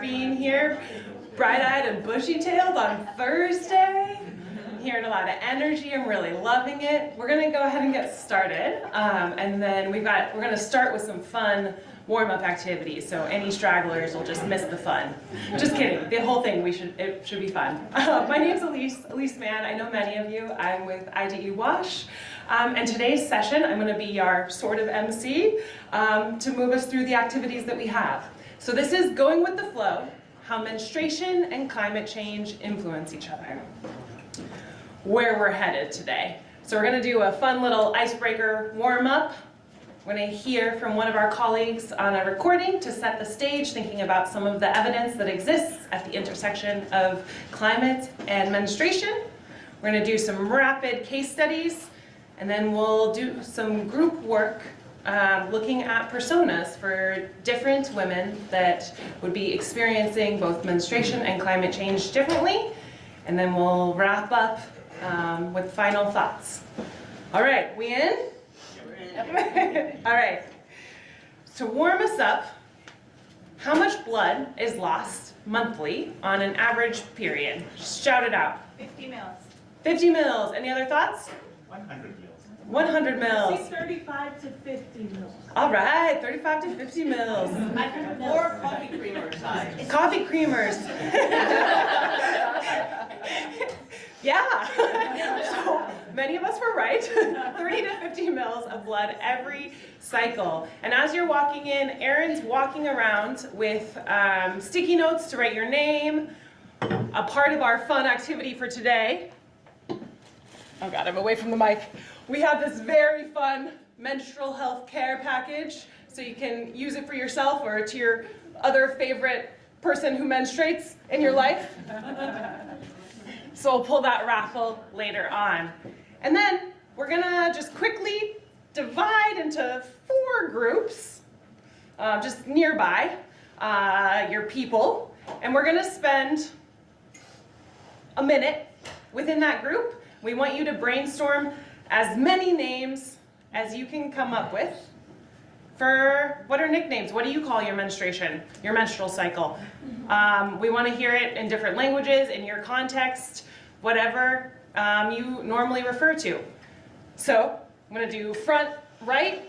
being here, bright-eyed and bushy-tailed on Thursday. I'm hearing a lot of energy. I'm really loving it. We're gonna go ahead and get started, and then we're gonna start with some fun warm-up activities. So any stragglers will just miss the fun. Just kidding. The whole thing it should be fun. My name's Elise Mann. I know many of you. I'm with IDE Wash. And today's session, I'm going to be our sort of MC to move us through the activities that we have. So this is going with the flow, how menstruation and climate change influence each other. Where we're headed today. So we're going to do a fun little icebreaker warm-up. We're going to hear from one of our colleagues on a recording to set the stage, thinking about some of the evidence that exists at the intersection of climate and menstruation. We're going to do some rapid case studies. And then we'll do some group work looking at personas for different women that would be experiencing both menstruation and climate change differently. And then we'll wrap up with final thoughts. All right, we in? All right. To warm us up, how much blood is lost monthly on an average period? Just shout it out. 50 mils. 50 mils. Any other thoughts? 100 mils. 100 mils. 35 to 50 mils. All right, 35 to 50 mils. Or coffee creamer size. Coffee creamers. Yeah. So many of us were right. 30 to 50 mils of blood every cycle. And as you're walking in, Erin's walking around with sticky notes to write your name. A part of our fun activity for today. Oh God, I'm away from the mic. We have this very fun menstrual health care package, so you can use it for yourself or to your other favorite person who menstruates in your life. So I'll pull that raffle later on. And then we're gonna just quickly divide into 4 groups, just nearby, your people, and we're gonna spend a minute within that group. We want you to brainstorm as many names as you can come up with for what are nicknames? What do you call your menstruation, your menstrual cycle? We want to hear it in different languages, in your context, whatever you normally refer to. So I'm going to do front right,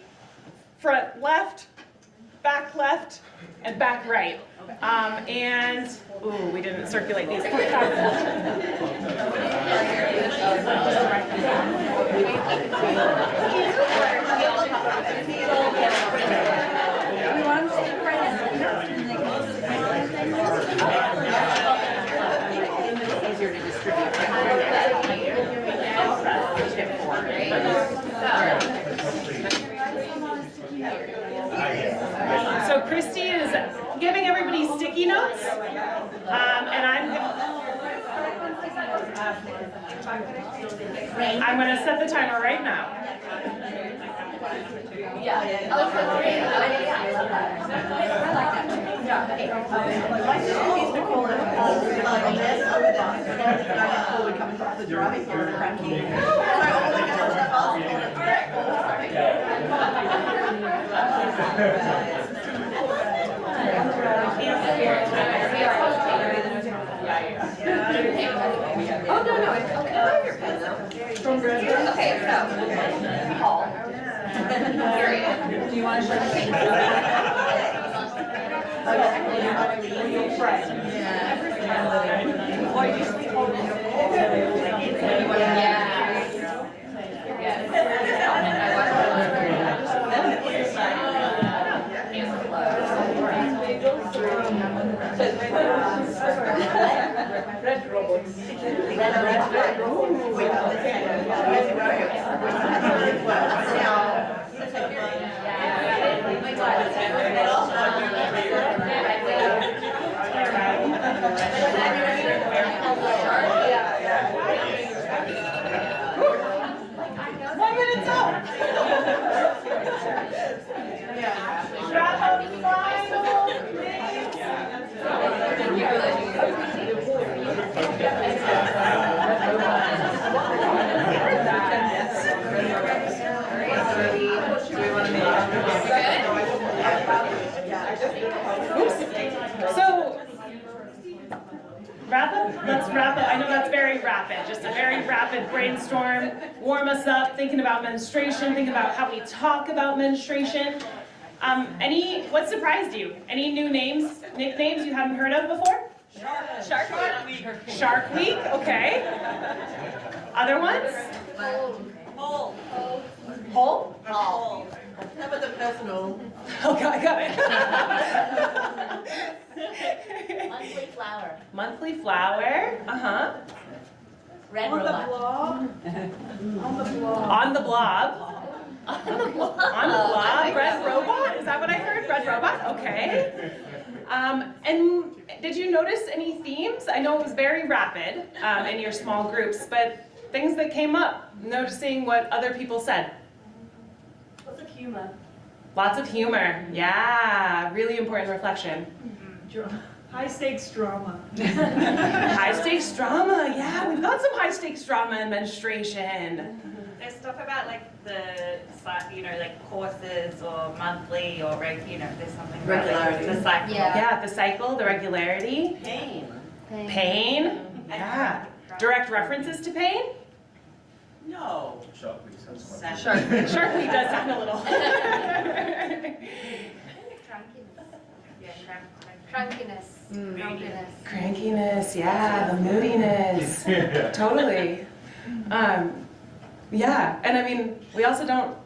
front left, and back right. Ooh, we didn't circulate these. Easier to distribute. So Christy is giving everybody sticky notes, and I'm going to set the timer right now. Oh, no, it's okay. Okay, so, Paul. Period. Do you want to show the page? Red robots. wrap up? Let's wrap up. I know that's very rapid, just a very rapid brainstorm. Warm us up, thinking about menstruation, thinking about how we talk about menstruation. What surprised you? Any new names, nicknames you haven't heard of before? Shark Week. Shark Week, okay. Other ones? Hole. Hole? Hole. How about the personal? Okay, I got it. Monthly flower. Monthly flower, Red On the robot. blob. On the blob. On the blob. On the blob, Red Robot? Is that what I heard? Red Robot? Okay. And did you notice any themes? I know it was very rapid in your small groups, but things that came up, noticing what other people said. Lots of humor. Lots of humor. Yeah, really important reflection. High stakes drama. High stakes drama. Yeah, we've got some high stakes drama in menstruation. There's stuff about like like courses or monthly or there's something about like, the cycle. Yeah, the cycle, the regularity. Pain. Pain. Yeah. Direct references to pain? No. Shark Week sounds like Shark Week does sound a little. Crankiness. Crankiness. Crankiness, yeah, the moodiness. Totally. Yeah, and I mean, we also don't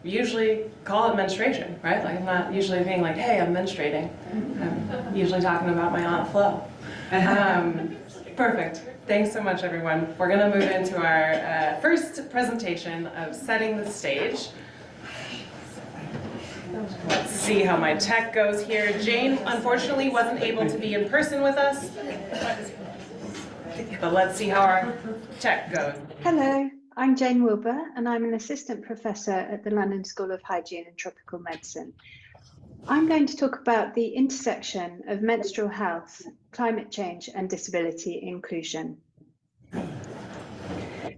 usually call it menstruation, right? Like I'm not usually being like, hey, I'm menstruating. I'm usually talking about my aunt Flo. Perfect. Thanks so much, everyone. We're gonna move into our first presentation of setting the stage. Let's see how my tech goes here. Jane, unfortunately, wasn't able to be in person with us, but let's see how our tech goes. Hello, I'm Jane Wilbur, and I'm an assistant professor at the London School of Hygiene and Tropical Medicine. I'm going to talk about the intersection of menstrual health, climate change, and disability inclusion.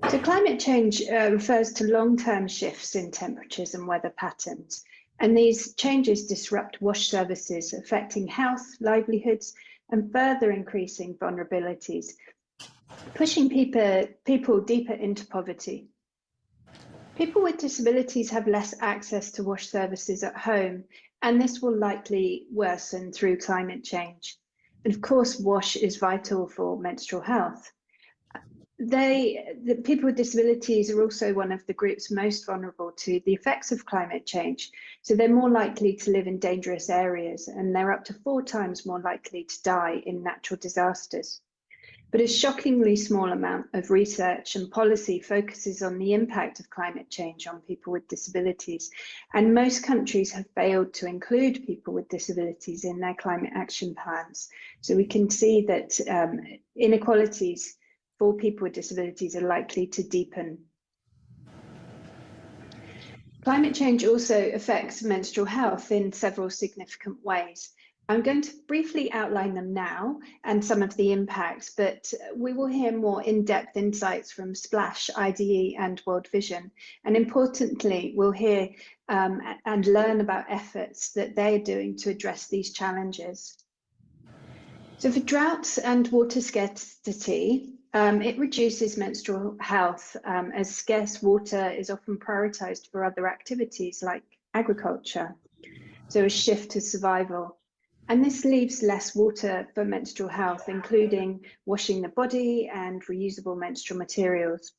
So climate change refers to long-term shifts in temperatures and weather patterns, and these changes disrupt wash services, affecting health, livelihoods, and further increasing vulnerabilities, pushing people deeper into poverty. People with disabilities have less access to wash services at home, and this will likely worsen through climate change. And of course, wash is vital for menstrual health. The people with disabilities are also one of the groups most vulnerable to the effects of climate change. So they're more likely to live in dangerous areas, and they're up to 4 times more likely to die in natural disasters. But a shockingly small amount of research and policy focuses on the impact of climate change on people with disabilities. And most countries have failed to include people with disabilities in their climate action plans. So we can see that inequalities for people with disabilities are likely to deepen. Climate change also affects menstrual health in several significant ways. I'm going to briefly outline them now and some of the impacts, but we will hear more in-depth insights from Splash, IDE, and World Vision. And importantly, we'll hear and learn about efforts that they're doing to address these challenges. So for droughts and water scarcity, it reduces menstrual health as scarce water is often prioritized for other activities like agriculture. So a shift to survival. And this leaves less water for menstrual health, including washing the body and reusable menstrual materials.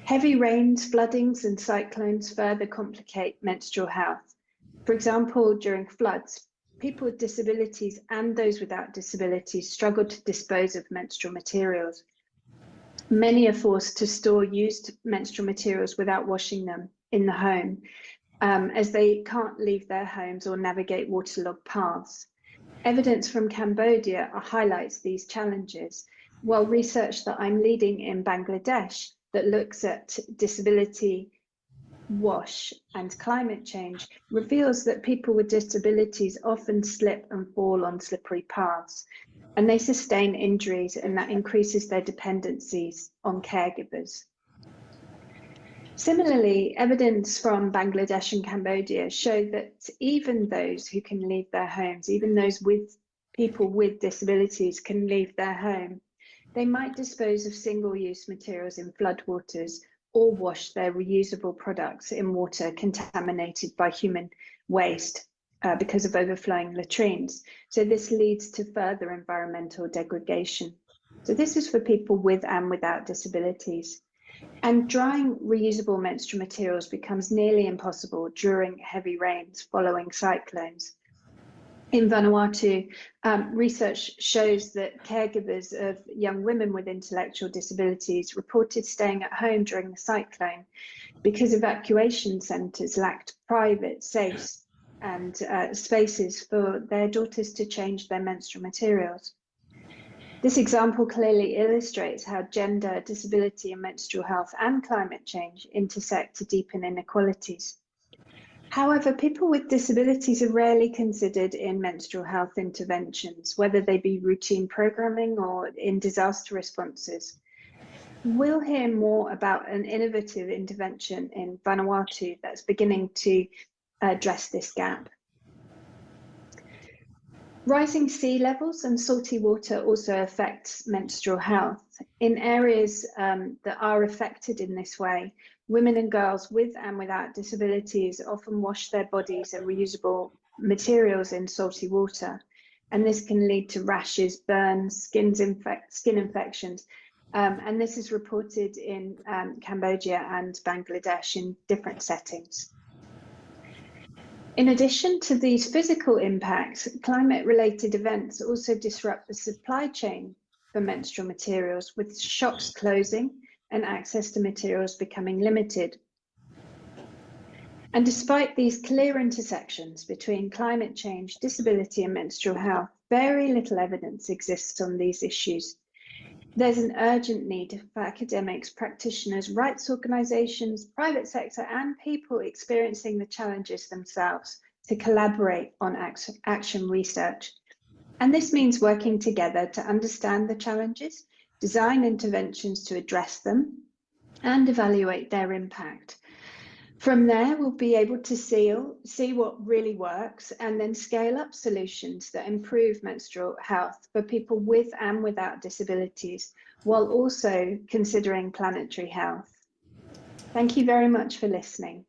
Heavy rains, floodings, and cyclones further complicate menstrual health. For example, during floods, people with disabilities and those without disabilities struggle to dispose of menstrual materials. Many are forced to store used menstrual materials without washing them in the home, as they can't leave their homes or navigate waterlogged paths. Evidence from Cambodia highlights these challenges, while research that I'm leading in Bangladesh that looks at disability, wash, and climate change reveals that people with disabilities often slip and fall on slippery paths, and they sustain injuries, and that increases their dependencies on caregivers. Similarly, evidence from Bangladesh and Cambodia show that even those who can leave their homes, even those with people with disabilities can leave their home. They might dispose of single-use materials in floodwaters or wash their reusable products in water contaminated by human waste because of overflowing latrines. So this leads to further environmental degradation. So this is for people with and without disabilities. And drying reusable menstrual materials becomes nearly impossible during heavy rains following cyclones. In Vanuatu, research shows that caregivers of young women with intellectual disabilities reported staying at home during the cyclone because evacuation centres lacked private, safe and spaces for their daughters to change their menstrual materials. This example clearly illustrates how gender, disability and menstrual health and climate change intersect to deepen inequalities. However, people with disabilities are rarely considered in menstrual health interventions, whether they be routine programming or in disaster responses. We'll hear more about an innovative intervention in Vanuatu that's beginning to address this gap. Rising sea levels and salty water also affects menstrual health. In areas that are affected in this way, women and girls with and without disabilities often wash their bodies and reusable materials in salty water. And this can lead to rashes, burns, skin infections. And this is reported in Cambodia and Bangladesh in different settings. In addition to these physical impacts, climate-related events also disrupt the supply chain for menstrual materials, with shops closing and access to materials becoming limited. And despite these clear intersections between climate change, disability and menstrual health, very little evidence exists on these issues. There's an urgent need for academics, practitioners, rights organisations, private sector and people experiencing the challenges themselves to collaborate on action research. And this means working together to understand the challenges, design interventions to address them and evaluate their impact. From there, we'll be able to see what really works and then scale up solutions that improve menstrual health for people with and without disabilities, while also considering planetary health. Thank you very much for listening.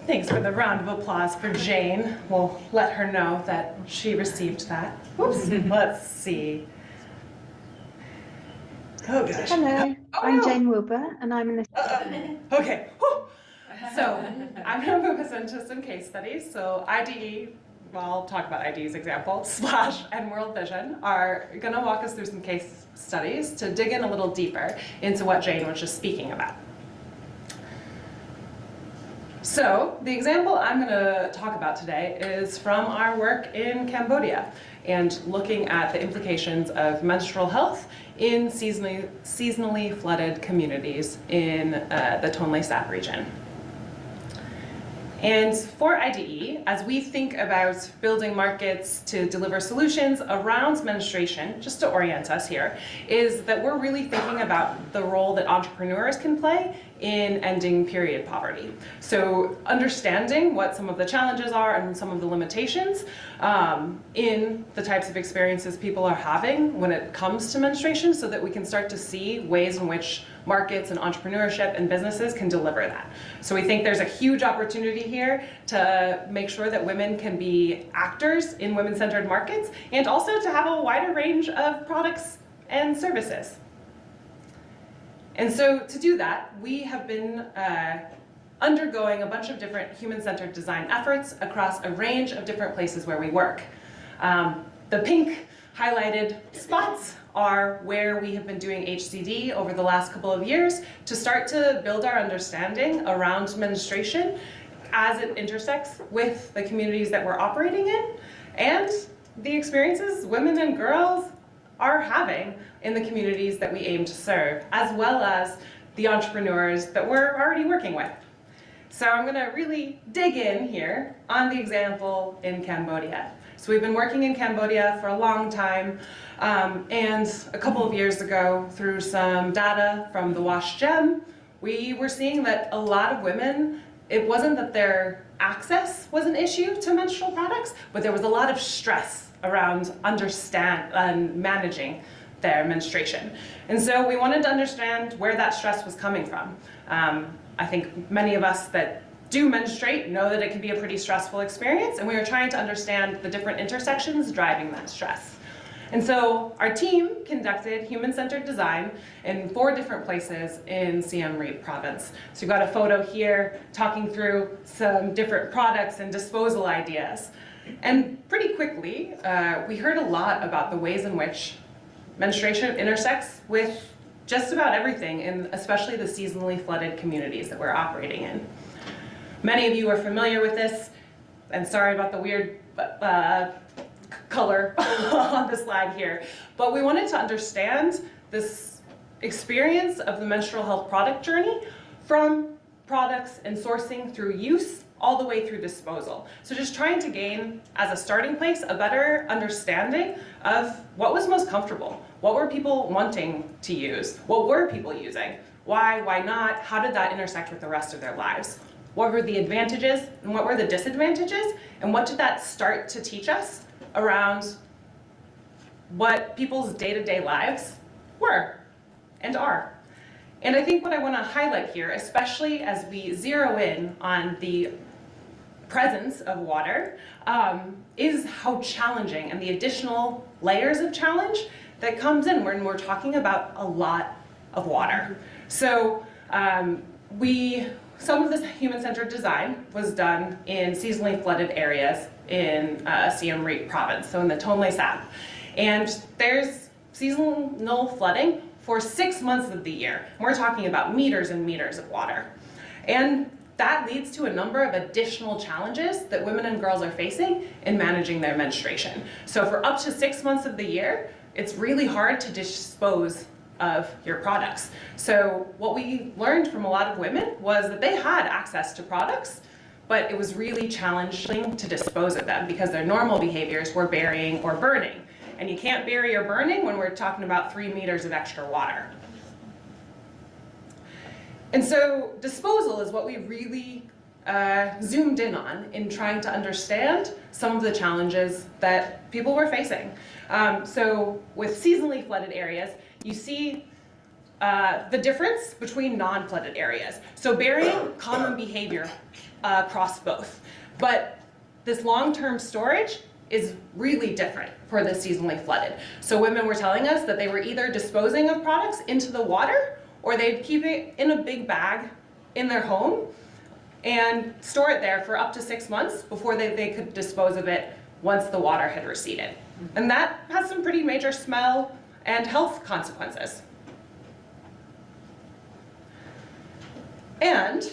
Thanks for the round of applause for Jane. We'll let her know that she received that. Whoops, let's see. Oh gosh. Hello, I'm Jane Wilbur and I'm an Okay. Whew. So I'm going to move us into some case studies. So IDE, well, I'll talk about IDE's example, Splash and World Vision are going to walk us through some case studies to dig in a little deeper into what Jane was just speaking about. So the example I'm going to talk about today is from our work in Cambodia and looking at the implications of menstrual health in seasonally flooded communities in the Tonle Sap region. And for IDE, as we think about building markets to deliver solutions around menstruation, just to orient us here, is that we're really thinking about the role that entrepreneurs can play in ending period poverty. So understanding what some of the challenges are and some of the limitations in the types of experiences people are having when it comes to menstruation, so that we can start to see ways in which markets and entrepreneurship and businesses can deliver that. So we think there's a huge opportunity here to make sure that women can be actors in women-centered markets and also to have a wider range of products and services. And so to do that, we have been undergoing a bunch of different human-centered design efforts across a range of different places where we work. The pink highlighted spots are where we have been doing HCD over the last couple of years to start to build our understanding around menstruation as it intersects with the communities that we're operating in and the experiences women and girls are having in the communities that we aim to serve, as well as the entrepreneurs that we're already working with. So I'm going to really dig in here on the example in Cambodia. So we've been working in Cambodia for a long time, and a couple of years ago, through some data from the Wash Gem, we were seeing that a lot of women it wasn't that their access was an issue to menstrual products, but there was a lot of stress around managing their menstruation. And so we wanted to understand where that stress was coming from. I think many of us that do menstruate know that it can be a pretty stressful experience, and we were trying to understand the different intersections driving that stress. And so our team conducted human-centered design in 4 different places in Siem Reap province. So you've got a photo here talking through some different products and disposal ideas. And pretty quickly, we heard a lot about the ways in which menstruation intersects with just about everything, and especially the seasonally flooded communities that we're operating in. Many of you are familiar with this, and sorry about the weird color on the slide here, but we wanted to understand this experience of the menstrual health product journey from products and sourcing through use all the way through disposal. So just trying to gain, as a starting place, a better understanding of what was most comfortable. What were people wanting to use? What were people using? Why not? How did that intersect with the rest of their lives? What were the advantages and what were the disadvantages? And what did that start to teach us around what people's day-to-day lives were and are? And I think what I want to highlight here, especially as we zero in on the presence of water, is how challenging and the additional layers of challenge that comes in when we're talking about a lot of water. So some of this human-centered design was done in seasonally flooded areas in Siem Reap province, so in the Tonle Sap. And there's seasonal flooding for 6 months of the year. We're talking about meters and meters of water. And that leads to a number of additional challenges that women and girls are facing in managing their menstruation. So for up to 6 months of the year, it's really hard to dispose of your products. So what we learned from a lot of women was that they had access to products, but it was really challenging to dispose of them because their normal behaviors were burying or burning. And you can't bury or burning when we're talking about 3 meters of extra water. And so disposal is what we really zoomed in on in trying to understand some of the challenges that people were facing. So with seasonally flooded areas, you see the difference between non-flooded areas. So burying, common behavior across both. But this long-term storage is really different for the seasonally flooded. So women were telling us that they were either disposing of products into the water or they'd keep it in a big bag in their home and store it there for up to 6 months before they could dispose of it once the water had receded. And that has some pretty major smell and health consequences. And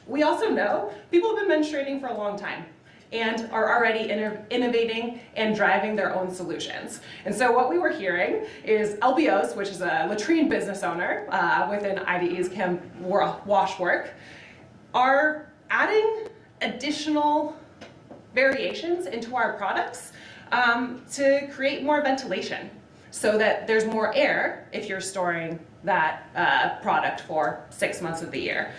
we also know people have been menstruating for a long time and are already innovating and driving their own solutions. And so what we were hearing is LBOs, which is a latrine business owner within IDE's wash work, are adding additional variations into our products to create more ventilation so that there's more air if you're storing that product for 6 months of the year.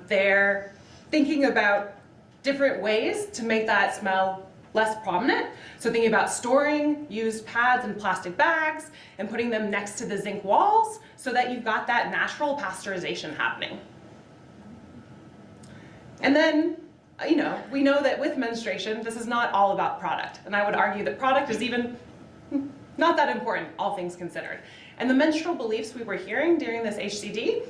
They're thinking about different ways to make that smell less prominent. So thinking about storing used pads in plastic bags and putting them next to the zinc walls so that you've got that natural pasteurization happening. And then, we know that with menstruation, this is not all about product. And I would argue that product is even not that important, all things considered. And the menstrual beliefs we were hearing during this HCD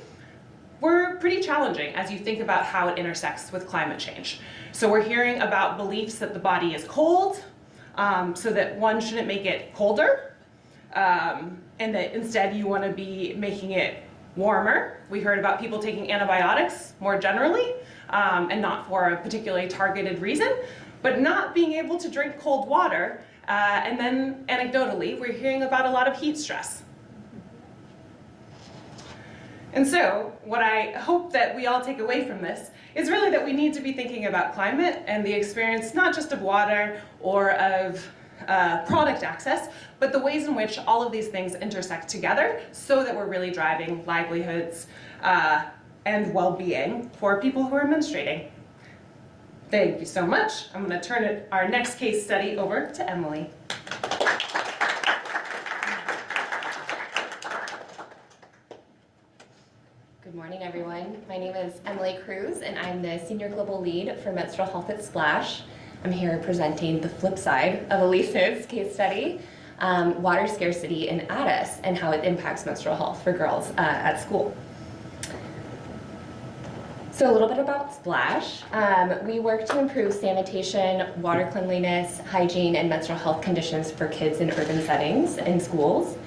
were pretty challenging as you think about how it intersects with climate change. So we're hearing about beliefs that the body is cold, so that one shouldn't make it colder, and that instead you want to be making it warmer. We heard about people taking antibiotics more generally, and not for a particularly targeted reason, but not being able to drink cold water. And then anecdotally, we're hearing about a lot of heat stress. And so what I hope that we all take away from this is really that we need to be thinking about climate and the experience not just of water or of product access, but the ways in which all of these things intersect together so that we're really driving livelihoods and well-being for people who are menstruating. Thank you so much. I'm going to turn our next case study over to Emily. Good morning, everyone. My name is Emily Cruz, and I'm the Senior Global Lead for Menstrual Health at Splash. I'm here presenting the flip side of Elise's case study, water scarcity in Addis and how it impacts menstrual health for girls at school. So a little bit about Splash. We work to improve sanitation, water cleanliness, hygiene, and menstrual health conditions for kids in urban settings in schools.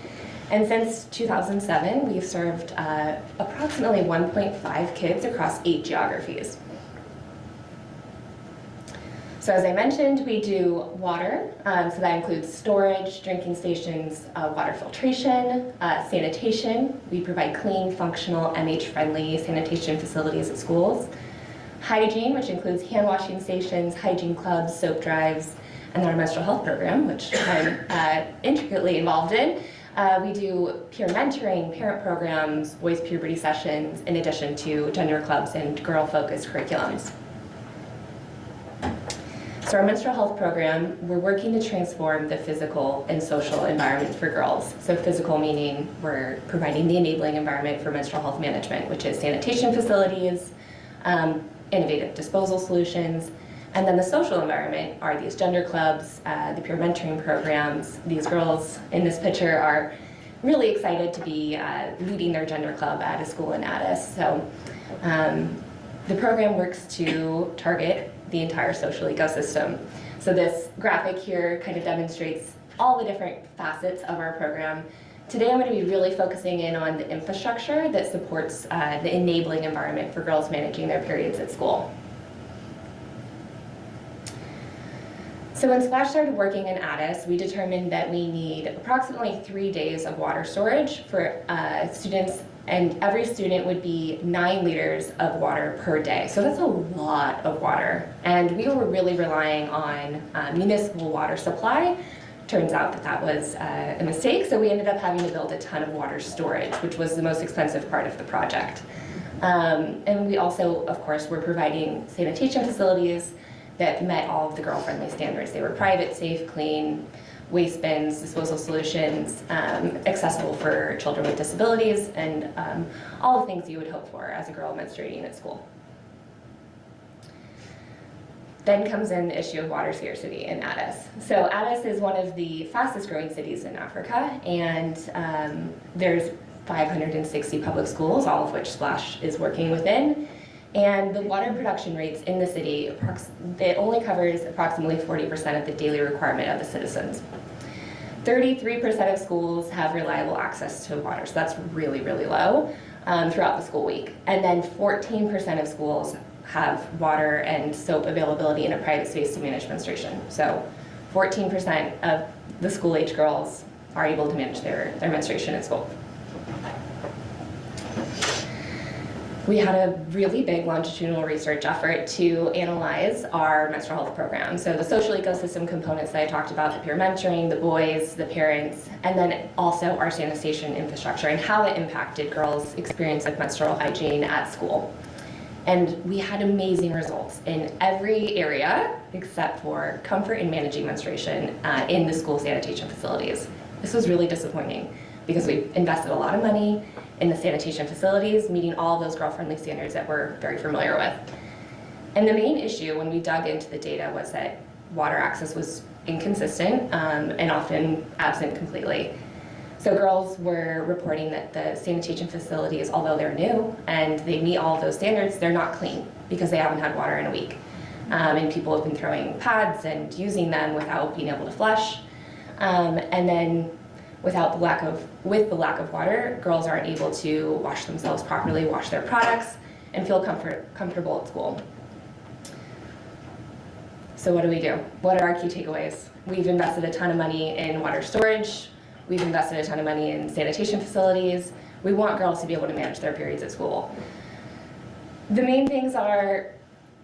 And since 2007, we've served approximately 1.5 kids across 8 geographies. So as I mentioned, we do water, so that includes storage, drinking stations, water filtration, sanitation. We provide clean, functional, MH-friendly sanitation facilities at schools. Hygiene, which includes hand washing stations, hygiene clubs, soap drives, and then our menstrual health program, which I'm intricately involved in. We do peer mentoring, parent programs, voice puberty sessions, in addition to gender clubs and girl-focused curriculums. So our menstrual health program, we're working to transform the physical and social environment for girls. So physical meaning we're providing the enabling environment for menstrual health management, which is sanitation facilities, innovative disposal solutions, and then the social environment are these gender clubs, the peer mentoring programs. These girls in this picture are really excited to be leading their gender club at a school in Addis. So the program works to target the entire social ecosystem. So this graphic here kind of demonstrates all the different facets of our program. Today I'm going to be really focusing in on the infrastructure that supports the enabling environment for girls managing their periods at school. So when Splash started working in Addis, we determined that we need approximately 3 days of water storage for students, and every student would be 9 liters of water per day. So that's a lot of water. And we were really relying on municipal water supply. Turns out that that was a mistake, so we ended up having to build a ton of water storage, which was the most expensive part of the project. And we also, of course, were providing sanitation facilities that met all of the girl-friendly standards. They were private, safe, clean, waste bins, disposal solutions, accessible for children with disabilities, and all the things you would hope for as a girl menstruating at school. Then comes in the issue of water scarcity in Addis. So Addis is one of the fastest growing cities in Africa, and there's 560 public schools, all of which Splash is working within. And the water production rates in the city, it only covers approximately 40% of the daily requirement of the citizens. 33% of schools have reliable access to water, so that's really, really low throughout the school week. And then 14% of schools have water and soap availability in a private space to manage menstruation. So 14% of the school-age girls are able to manage their menstruation at school. We had a really big longitudinal research effort to analyze our menstrual health program. So the social ecosystem components that I talked about, the peer mentoring, the boys, the parents, and then also our sanitation infrastructure and how it impacted girls' experience of menstrual hygiene at school. And we had amazing results in every area except for comfort in managing menstruation in the school sanitation facilities. This was really disappointing because we invested a lot of money in the sanitation facilities, meeting all those girl-friendly standards that we're very familiar with. And the main issue when we dug into the data was that water access was inconsistent and often absent completely. So girls were reporting that the sanitation facilities, although they're new and they meet all of those standards, they're not clean because they haven't had water in a week. And people have been throwing pads and using them without being able to flush. And then with the lack of water, girls aren't able to wash themselves properly, wash their products, and feel comfortable at school. So what do we do? What are our key takeaways? We've invested a ton of money in water storage. We've invested a ton of money in sanitation facilities. We want girls to be able to manage their periods at school. The main things are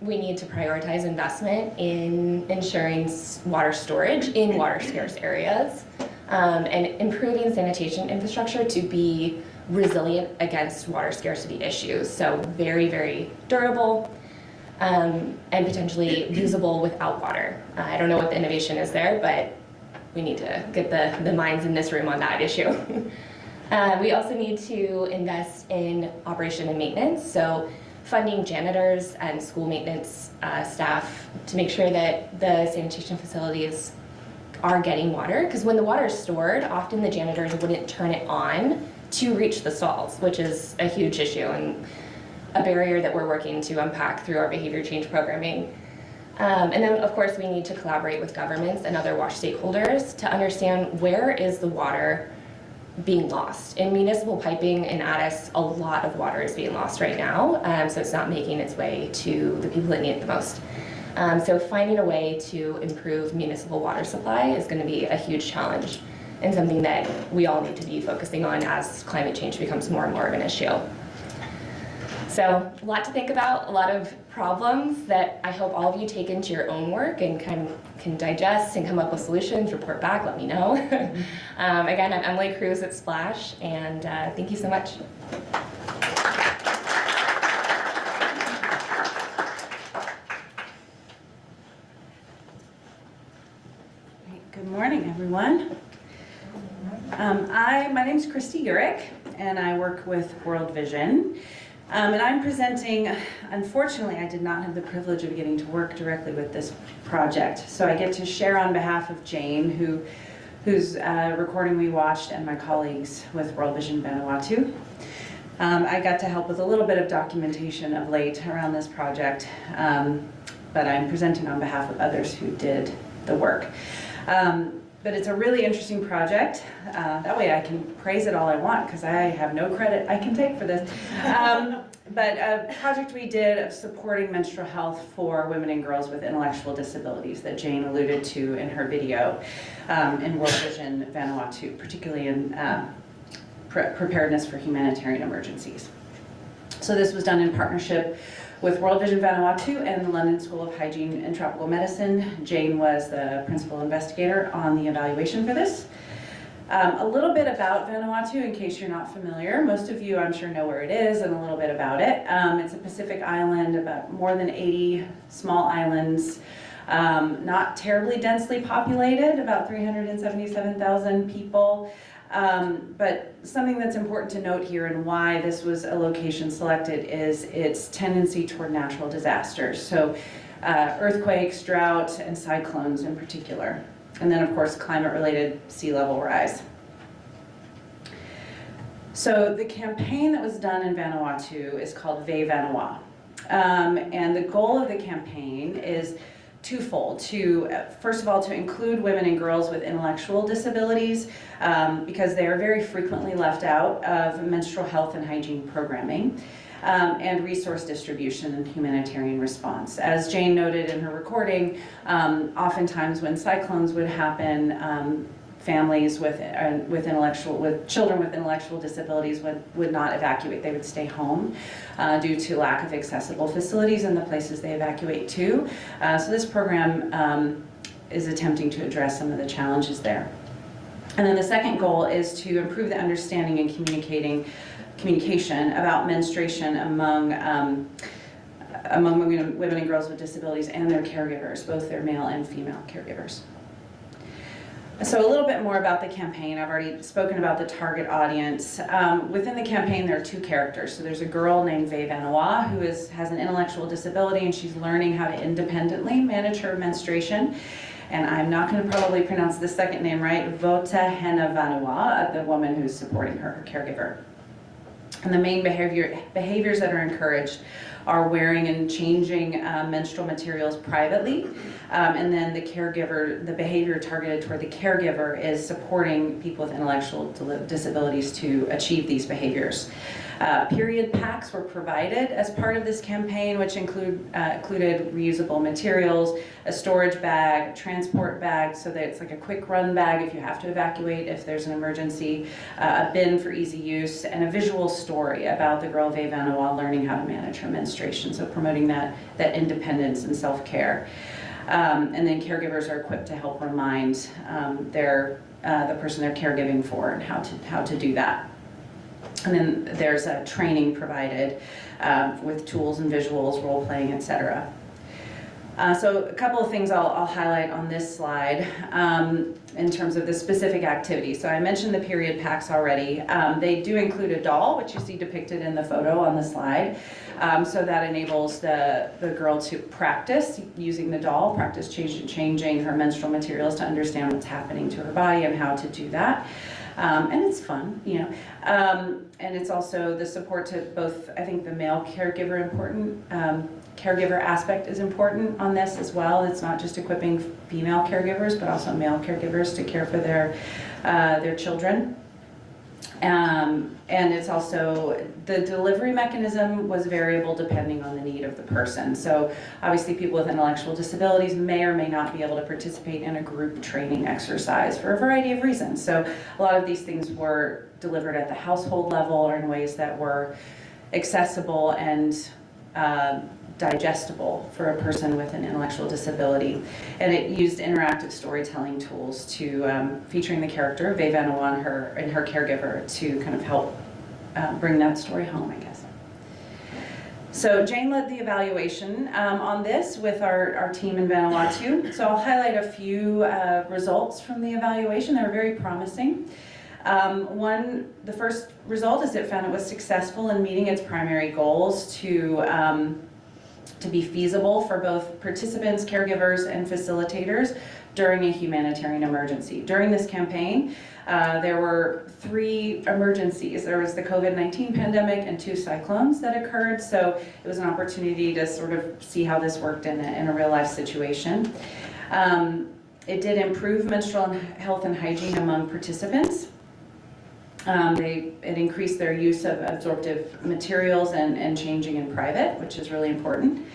we need to prioritize investment in ensuring water storage in water scarce areas and improving sanitation infrastructure to be resilient against water scarcity issues. So very, very durable and potentially usable without water. I don't know what the innovation is there, but we need to get the minds in this room on that issue. We also need to invest in operation and maintenance, so funding janitors and school maintenance staff to make sure that the sanitation facilities are getting water, because when the water is stored, often the janitors wouldn't turn it on to reach the stalls, which is a huge issue and a barrier that we're working to unpack through our behavior change programming. And then, of course, we need to collaborate with governments and other WASH stakeholders to understand where is the water being lost. In municipal piping in Addis, a lot of water is being lost right now, so it's not making its way to the people that need it the most. So finding a way to improve municipal water supply is going to be a huge challenge and something that we all need to be focusing on as climate change becomes more and more of an issue. So a lot to think about, a lot of problems that I hope all of you take into your own work and can digest and come up with solutions, report back, let me know. Again, I'm Emily Cruz at Splash, and thank you so much. Good morning, everyone. My name's Christy Urich, and I work with World Vision. And I'm presenting, unfortunately, I did not have the privilege of getting to work directly with this project. So I get to share on behalf of Jane, whose recording we watched, and my colleagues with World Vision Vanuatu. I got to help with a little bit of documentation of late around this project, but I'm presenting on behalf of others who did the work. But it's a really interesting project. That way I can praise it all I want, because I have no credit I can take for this. But a project we did of supporting menstrual health for women and girls with intellectual disabilities that Jane alluded to in her video in World Vision Vanuatu, particularly in preparedness for humanitarian emergencies. So this was done in partnership with World Vision Vanuatu and the London School of Hygiene and Tropical Medicine. Jane was the principal investigator on the evaluation for this. A little bit about Vanuatu, in case you're not familiar. Most of you, I'm sure, know where it is and a little bit about it. It's a Pacific island, about more than 80 small islands, not terribly densely populated, about 377,000 people. But something that's important to note here and why this was a location selected is its tendency toward natural disasters. So earthquakes, drought, and cyclones in particular. And then, of course, climate-related sea level rise. So the campaign that was done in Vanuatu is called Ve Vanua. And the goal of the campaign is twofold. First of all, to include women and girls with intellectual disabilities, because they are very frequently left out of menstrual health and hygiene programming, and resource distribution and humanitarian response. As Jane noted in her recording, oftentimes when cyclones would happen, families with children with intellectual disabilities would not evacuate. They would stay home due to lack of accessible facilities in the places they evacuate to. So this program is attempting to address some of the challenges there. And then the second goal is to improve the understanding and communication about menstruation among women and girls with disabilities and their caregivers, both their male and female caregivers. So a little bit more about the campaign. I've already spoken about the target audience. Within the campaign, there are two characters. So there's a girl named Ve Vanua who has an intellectual disability, and she's learning how to independently manage her menstruation. And I'm not going to probably pronounce the second name right, Vota Hena Vanua, the woman who's supporting her caregiver. And the main behaviors that are encouraged are wearing and changing menstrual materials privately. And then the behavior targeted toward the caregiver is supporting people with intellectual disabilities to achieve these behaviors. Period packs were provided as part of this campaign, which included reusable materials, a storage bag, transport bag, so that it's like a quick run bag if you have to evacuate, if there's an emergency, a bin for easy use, and a visual story about the girl Ve Vanua learning how to manage her menstruation, so promoting that independence and self-care. And then caregivers are equipped to help remind the person they're caregiving for and how to do that. And then there's training provided with tools and visuals, role playing, etc. So a couple of things I'll highlight on this slide in terms of the specific activities. So I mentioned the period packs already. They do include a doll, which you see depicted in the photo on the slide. So that enables the girl to practice using the doll, practice changing her menstrual materials to understand what's happening to her body and how to do that. And it's fun, you know. And it's also the support to both, I think the male caregiver caregiver aspect is important on this as well. It's not just equipping female caregivers, but also male caregivers to care for their children. And it's also, the delivery mechanism was variable depending on the need of the person. So obviously people with intellectual disabilities may or may not be able to participate in a group training exercise for a variety of reasons. So a lot of these things were delivered at the household level or in ways that were accessible and digestible for a person with an intellectual disability. And it used interactive storytelling tools to, featuring the character, Ve Vanoa and her caregiver, to kind of help bring that story home, I guess. So Jane led the evaluation on this with our team in Vanuatu. So I'll highlight a few results from the evaluation. They were very promising. The first result is it found it was successful in meeting its primary goals to be feasible for both participants, caregivers, and facilitators during a humanitarian emergency. During this campaign, there were 3 emergencies. There was the COVID-19 pandemic and 2 cyclones that occurred, so it was an opportunity to sort of see how this worked in a real-life situation. It did improve menstrual health and hygiene among participants. It increased their use of absorptive materials and changing in private, which is really important.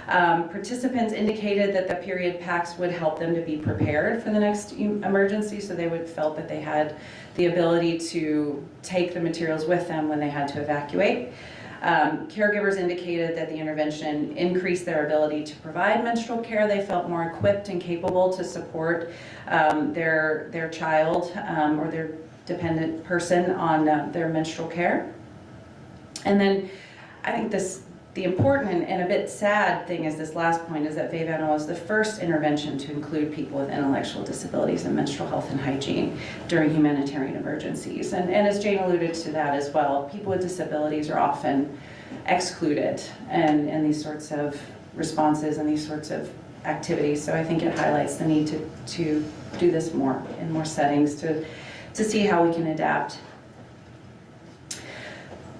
Participants indicated that the period packs would help them to be prepared for the next emergency, so they felt that they had the ability to take the materials with them when they had to evacuate. Caregivers indicated that the intervention increased their ability to provide menstrual care. They felt more equipped and capable to support their child or their dependent person on their menstrual care. And then I think the important and a bit sad thing is this last point is that Ve Vanoa was the first intervention to include people with intellectual disabilities in menstrual health and hygiene during humanitarian emergencies. And as Jane alluded to that as well, people with disabilities are often excluded in these sorts of responses and these sorts of activities. So I think it highlights the need to do this more in more settings to see how we can adapt.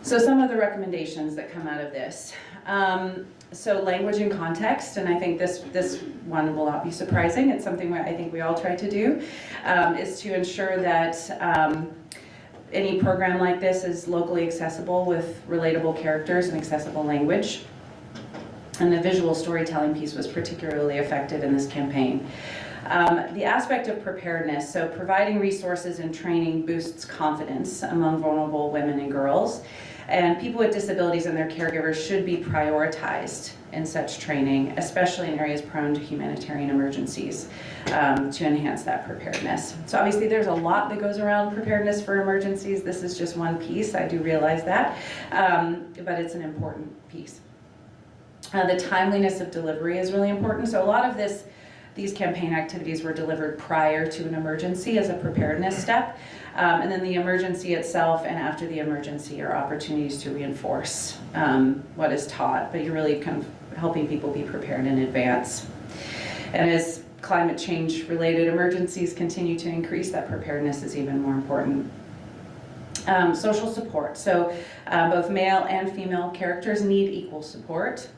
So some of the recommendations that come out of this. So language and context, and I think this one will not be surprising. It's something I think we all try to do, is to ensure that any program like this is locally accessible with relatable characters and accessible language. And the visual storytelling piece was particularly effective in this campaign. The aspect of preparedness, so providing resources and training boosts confidence among vulnerable women and girls. And people with disabilities and their caregivers should be prioritized in such training, especially in areas prone to humanitarian emergencies, to enhance that preparedness. So obviously there's a lot that goes around preparedness for emergencies. This is just one piece, I do realize that, but it's an important piece. The timeliness of delivery is really important. So a lot of these campaign activities were delivered prior to an emergency as a preparedness step. And then the emergency itself and after the emergency are opportunities to reinforce what is taught, but you're really kind of helping people be prepared in advance. And as climate change related emergencies continue to increase, that preparedness is even more important. Social support. So both male and female characters need equal support.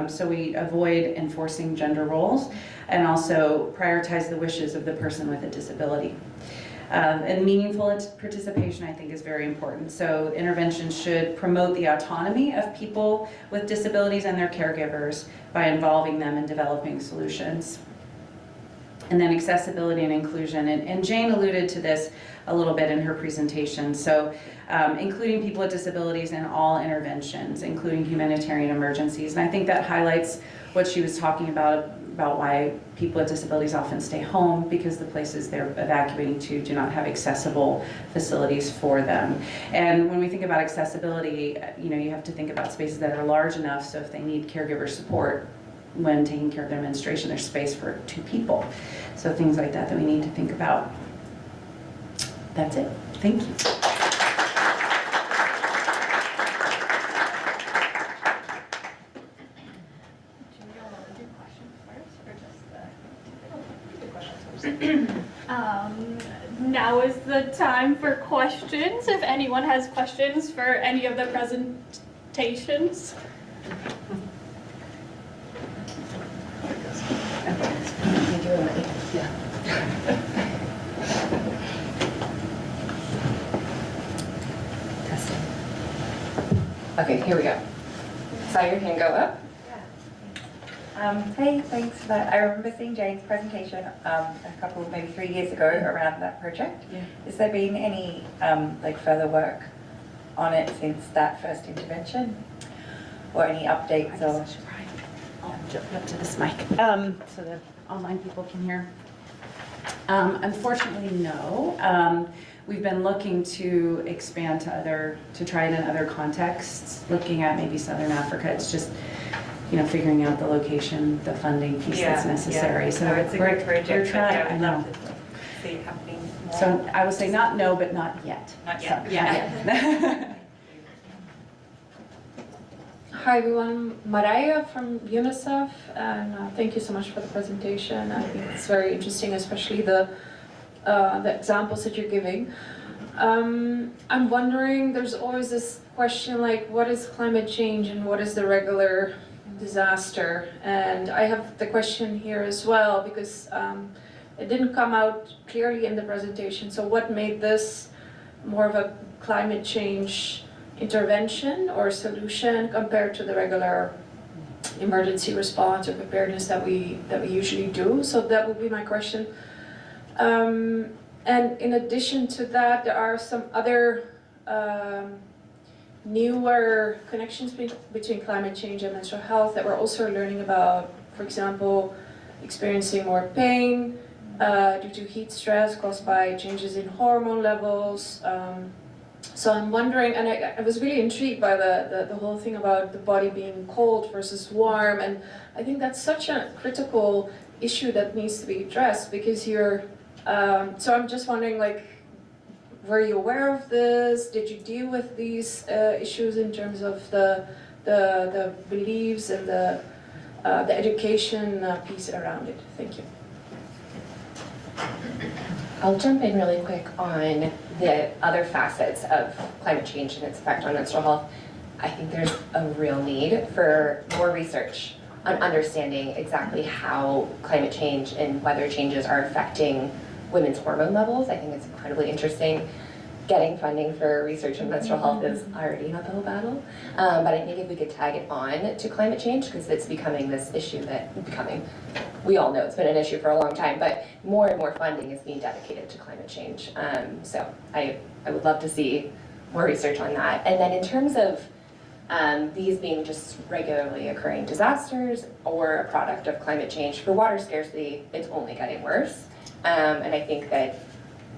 So we avoid enforcing gender roles and also prioritize the wishes of the person with a disability. And meaningful participation, I think, is very important. So interventions should promote the autonomy of people with disabilities and their caregivers by involving them in developing solutions. And then accessibility and inclusion, and Jane alluded to this a little bit in her presentation. So including people with disabilities in all interventions, including humanitarian emergencies. And I think that highlights what she was talking about about why people with disabilities often stay home, because the places they're evacuating to do not have accessible facilities for them. And when we think about accessibility, you have to think about spaces that are large enough so if they need caregiver support when taking care of their menstruation, there's space for 2 people. So things like that we need to think about. That's it. Thank you. Now is the time for questions, if anyone has questions for any of the presentations. Okay, here we go. Saw your hand go up. Hey, thanks for that. I remember seeing Jane's presentation a couple, maybe 3 years ago around that project. Yeah. Has there been any further work on it since that first intervention? Or any updates or? I'll jump up to this mic so the online people can hear. Unfortunately, no. We've been looking to expand to try it in other contexts, looking at maybe Southern Africa. It's just, figuring out the location, the funding piece that's necessary. So it's a good project. trying. I know. See it happening more. So I would say not no, but not yet. Not yet. So, yeah. Hi everyone, Maraya from UNICEF, and thank you so much for the presentation. I think it's very interesting, especially the examples that you're giving. I'm wondering, there's always this question like, what is climate change and what is the regular disaster? And I have the question here as well because it didn't come out clearly in the presentation. So what made this more of a climate change intervention or solution compared to the regular emergency response or preparedness that we usually do? So that would be my question. And in addition to that, there are some other newer connections between climate change and menstrual health that we're also learning about. For example, experiencing more pain due to heat stress caused by changes in hormone levels. So I'm wondering, and I was really intrigued by the whole thing about the body being cold versus warm, and I think that's such a critical issue that needs to be addressed because you're, so I'm just wondering, like, were you aware of this? Did you deal with these issues in terms of the beliefs and the education piece around it? Thank you. I'll jump in really quick on the other facets of climate change and its effect on menstrual health. I think there's a real need for more research on understanding exactly how climate change and weather changes are affecting women's hormone levels. I think it's incredibly interesting. Getting funding for research in menstrual health is already an uphill battle, but I think if we could tag it on to climate change, because it's becoming this issue we all know it's been an issue for a long time, but more and more funding is being dedicated to climate change. So I would love to see more research on that. And then in terms of these being just regularly occurring disasters or a product of climate change, for water scarcity, it's only getting worse. And I think that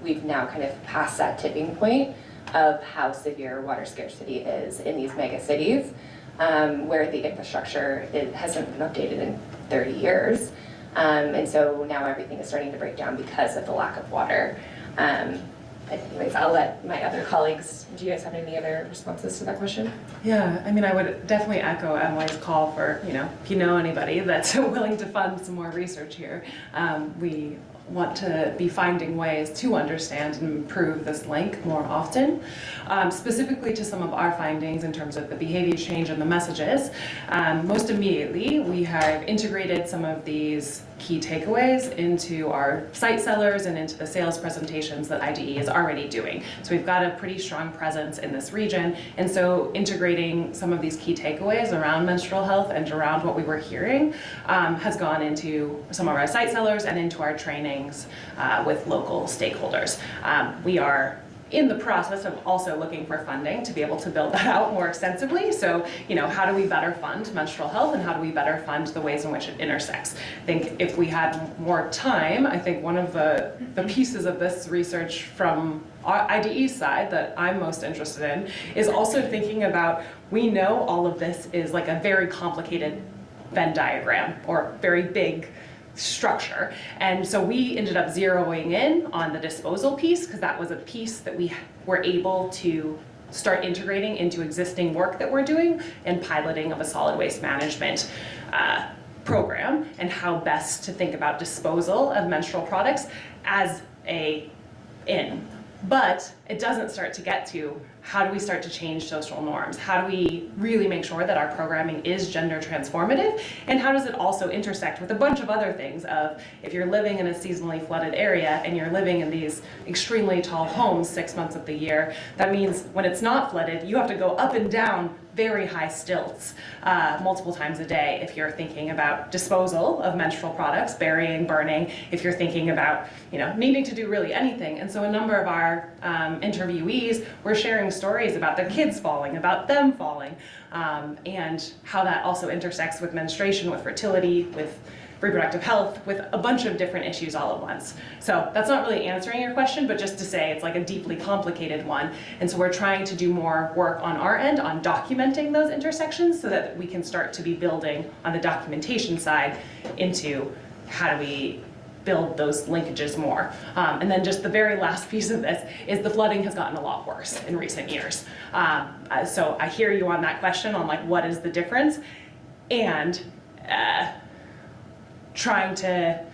we've now kind of passed that tipping point of how severe water scarcity is in these mega cities, where the infrastructure hasn't been updated in 30 years. And so now everything is starting to break down because of the lack of water. Anyways, I'll let my other colleagues, do you guys have any other responses to that question? Yeah, I mean, I would definitely echo Emily's call for, if you know anybody that's willing to fund some more research here. We want to be finding ways to understand and improve this link more often. Specifically to some of our findings in terms of the behavior change and the messages. Most immediately, we have integrated some of these key takeaways into our site sellers and into the sales presentations that IDE is already doing. So we've got a pretty strong presence in this region, and so integrating some of these key takeaways around menstrual health and around what we were hearing has gone into some of our site sellers and into our trainings with local stakeholders. We are in the process of also looking for funding to be able to build that out more extensively. So, how do we better fund menstrual health and how do we better fund the ways in which it intersects? I think if we had more time, I think one of the pieces of this research from our IDE side that I'm most interested in is also thinking about, we know all of this is like a very complicated Venn diagram or very big structure. And so we ended up zeroing in on the disposal piece because that was a piece that we were able to start integrating into existing work that we're doing and piloting of a solid waste management program, and how best to think about disposal of menstrual products as a in. But it doesn't start to get to how do we start to change social norms? How do we really make sure that our programming is gender transformative? And how does it also intersect with a bunch of other things of, if you're living in a seasonally flooded area and you're living in these extremely tall homes 6 months of the year, that means when it's not flooded, you have to go up and down very high stilts multiple times a day if you're thinking about disposal of menstrual products, burying, burning, if you're thinking about needing to do really anything. And so a number of our interviewees were sharing stories about their kids falling, about them falling, and how that also intersects with menstruation, with fertility, with reproductive health, with a bunch of different issues all at once. So that's not really answering your question, but just to say it's like a deeply complicated one. And so we're trying to do more work on our end on documenting those intersections so that we can start to be building on the documentation side into how do we build those linkages more. And then just the very last piece of this is the flooding has gotten a lot worse in recent years. So I hear you on that question on like what is the difference, and trying to,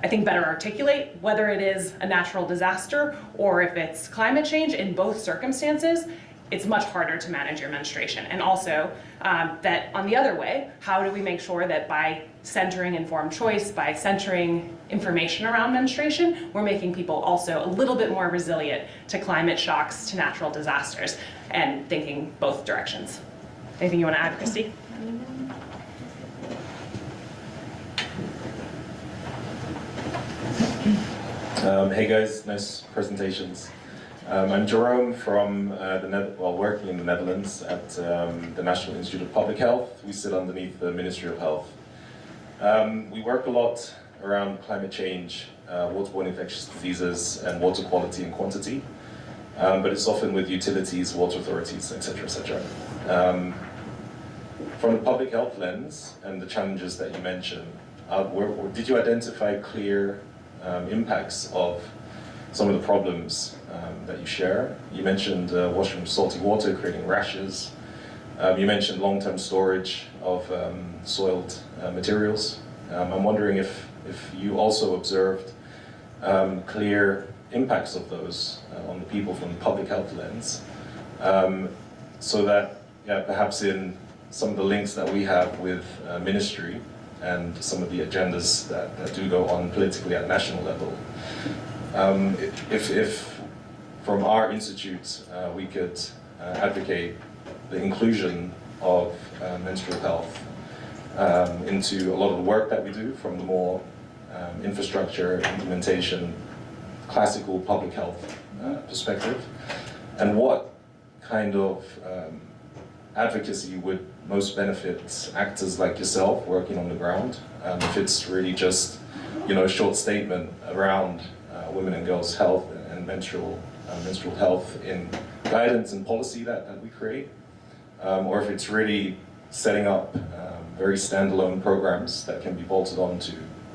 I think, better articulate whether it is a natural disaster or if it's climate change. In both circumstances, it's much harder to manage your menstruation. And also that on the other way, how do we make sure that by centering informed choice, by centering information around menstruation, we're making people also a little bit more resilient to climate shocks, to natural disasters, and thinking both directions. Anything you want to add, Christy? Hey guys, nice presentations. I'm Jerome from working in the Netherlands at the National Institute of Public Health. We sit underneath the Ministry of Health. We work a lot around climate change, waterborne infectious diseases, and water quality and quantity. But it's often with utilities, water authorities, etc., etc. From the public health lens and the challenges that you mentioned, did you identify clear impacts of some of the problems that you share? You mentioned washing with salty water, creating rashes. You mentioned long-term storage of soiled materials. I'm wondering if you also observed clear impacts of those on the people from the public health lens, so that perhaps in some of the links that we have with ministry and some of the agendas that do go on politically at national level, if from our institute we could advocate the inclusion of menstrual health into a lot of the work that we do, from the more infrastructure, implementation, classical public health perspective, and what kind of advocacy would most benefit actors like yourself working on the ground. If it's really just a short statement around women and girls' health and menstrual health in guidance and policy that we create, or if it's really setting up very standalone programs that can be bolted on to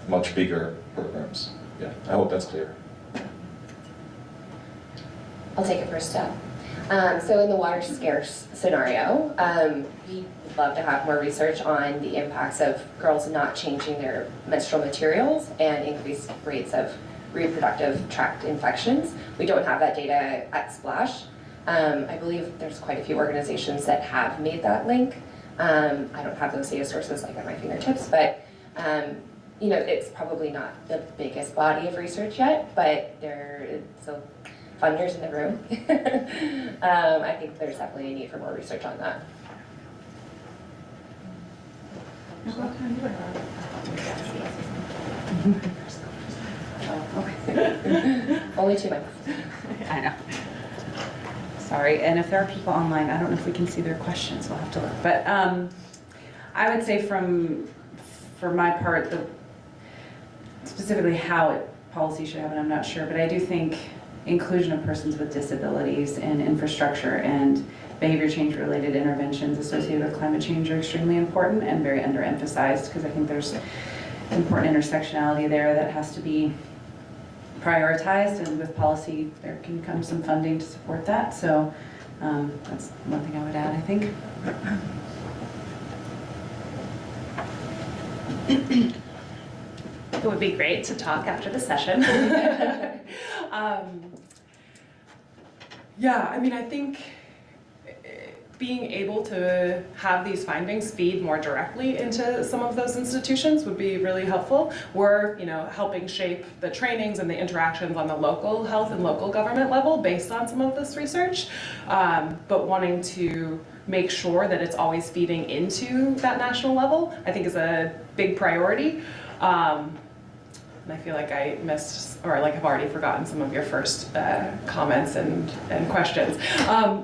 much bigger programs. Yeah, I hope that's clear. I'll take it first step. So in the water scarce scenario, we would love to have more research on the impacts of girls not changing their menstrual materials and increased rates of reproductive tract infections. We don't have that data at Splash. I believe there's quite a few organizations that have made that link. I don't have those data sources like at my fingertips, but it's probably not the biggest body of research yet, but there so funders in the room. I think there's definitely a need for more research on that. Only 2 months. I know. Sorry, and if there are people online, I don't know if we can see their questions, we'll have to look. But I would say for my part, specifically how policy should happen, I'm not sure, but I do think inclusion of persons with disabilities in infrastructure and behavior change related interventions associated with climate change are extremely important and very underemphasized, because I think there's important intersectionality there that has to be prioritized, and with policy there can come some funding to support that. So that's one thing I would add, I think. It would be great to talk after the session. Yeah, I mean, I think being able to have these findings feed more directly into some of those institutions would be really helpful. We're, helping shape the trainings and the interactions on the local health and local government level based on some of this research, but wanting to make sure that it's always feeding into that national level, I think is a big priority. And I feel like I missed, or like I've already forgotten some of your first comments and questions.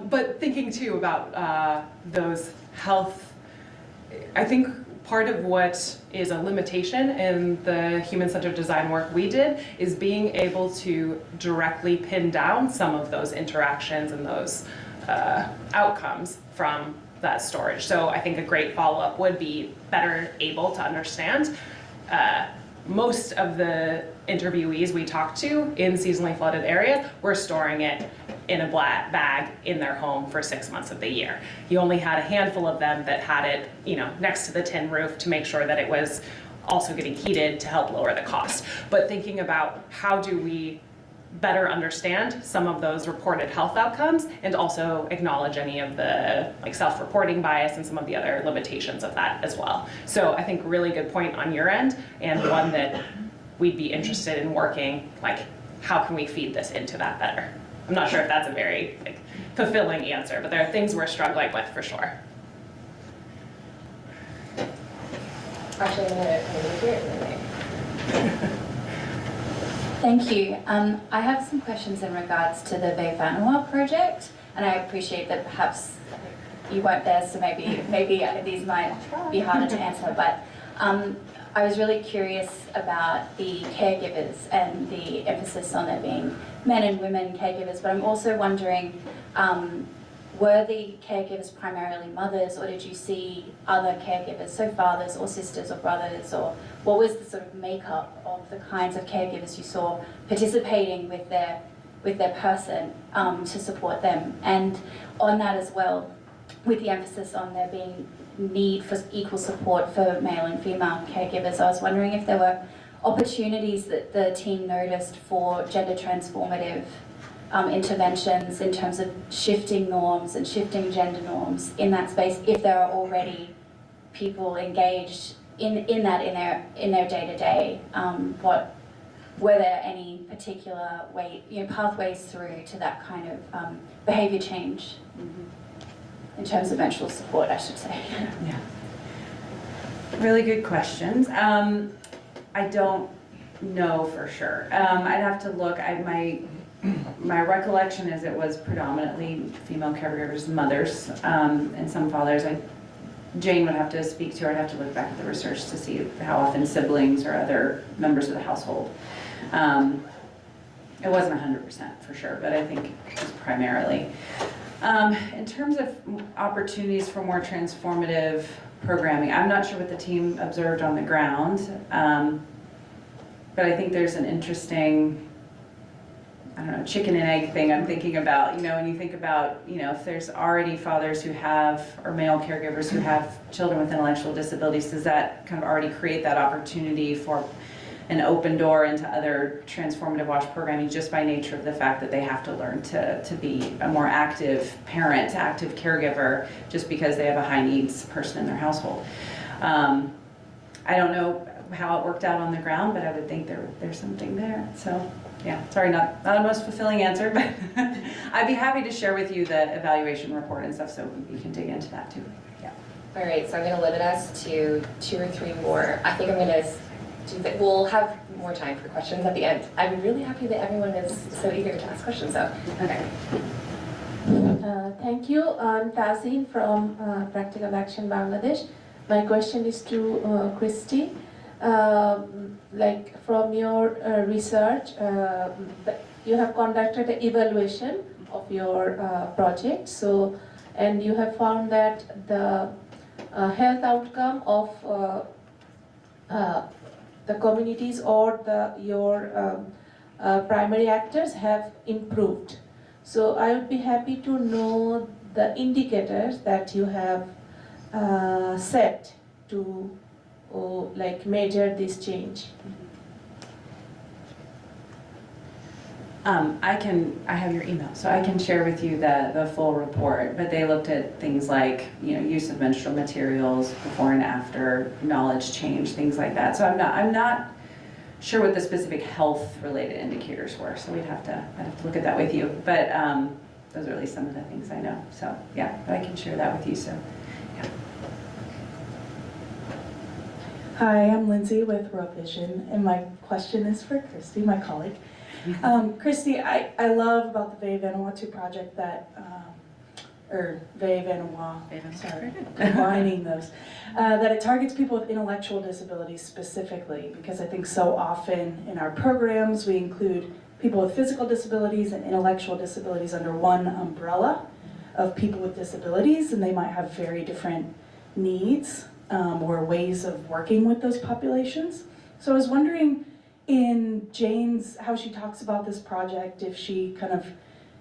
But thinking too about those health, I think part of what is a limitation in the human-centered design work we did is being able to directly pin down some of those interactions and those outcomes from that storage. So I think a great follow-up would be better able to understand most of the interviewees we talked to in seasonally flooded areas were storing it in a black bag in their home for 6 months of the year. You only had a handful of them that had it, next to the tin roof to make sure that it was also getting heated to help lower the cost. But thinking about how do we better understand some of those reported health outcomes and also acknowledge any of the self-reporting bias and some of the other limitations of that as well. So I think really good point on your end, and one that we'd be interested in working, how can we feed this into that better? I'm not sure if that's a very fulfilling answer, but there are things we're struggling with for sure. Actually, I'm gonna hear it in a minute. Thank you. I have some questions in regards to the Vavanua project, and I appreciate that perhaps you weren't there, so maybe these might be harder to answer, but I was really curious about the caregivers and the emphasis on there being men and women caregivers, but I'm also wondering, were the caregivers primarily mothers, or did you see other caregivers, so fathers or sisters or brothers, or what was the sort of makeup of the kinds of caregivers you saw participating with their person to support them? And on that as well, with the emphasis on there being need for equal support for male and female caregivers, I was wondering if there were opportunities that the team noticed for gender transformative interventions in terms of shifting norms and shifting gender norms in that space, if there are already people engaged in that in their day-to-day. Were there any particular pathways through to that kind of behavior change in terms of menstrual support, I should say? Yeah. Really good questions. I don't know for sure. I'd have to look. My recollection is it was predominantly female caregivers, mothers, and some fathers. Jane would have to speak to, or I'd have to look back at the research to see how often siblings or other members of the household. It wasn't 100% for sure, but I think it was primarily. In terms of opportunities for more transformative programming, I'm not sure what the team observed on the ground, but I think there's an interesting, chicken and egg thing I'm thinking about, when you think about, if there's already fathers who have, or male caregivers who have children with intellectual disabilities, does that kind of already create that opportunity for an open door into other transformative watch programming just by nature of the fact that they have to learn to be a more active parent, active caregiver, just because they have a high needs person in their household. I don't know how it worked out on the ground, but I would think there's something there. So. Yeah, sorry, not the most fulfilling answer, but I'd be happy to share with you the evaluation report and stuff so we can dig into that too. Yeah. All right, so I'm going to limit us to 2 or 3 more. I think I'm going to do that. We'll have more time for questions at the end. I'm really happy that everyone is so eager to ask questions, so. Okay. Thank you. I'm Tazeen from Practical Action Bangladesh. My question is to Christy. Like from your research, you have conducted an evaluation of your project. So, and you have found that the health outcome of the communities or your primary actors have improved. So I would be happy to know the indicators that you have set to like measure this change. I have your email, so I can share with you the full report, but they looked at things like, use of menstrual materials before and after, knowledge change, things like that. So I'm not sure what the specific health-related indicators were, so I'd have to look at that with you. But those are at least some of the things I know. So yeah, but I can share that with you. So yeah. Hi, I'm Lindsay with World Vision, and my question is for Christy, my colleague. Christy, I love about the Ve Vanuatu project that, or Ve Vanua, sorry, combining those, that it targets people with intellectual disabilities specifically, because I think so often in our programs we include people with physical disabilities and intellectual disabilities under one umbrella of people with disabilities, and they might have very different needs or ways of working with those populations. So I was wondering, in Jane's, how she talks about this project, if she kind of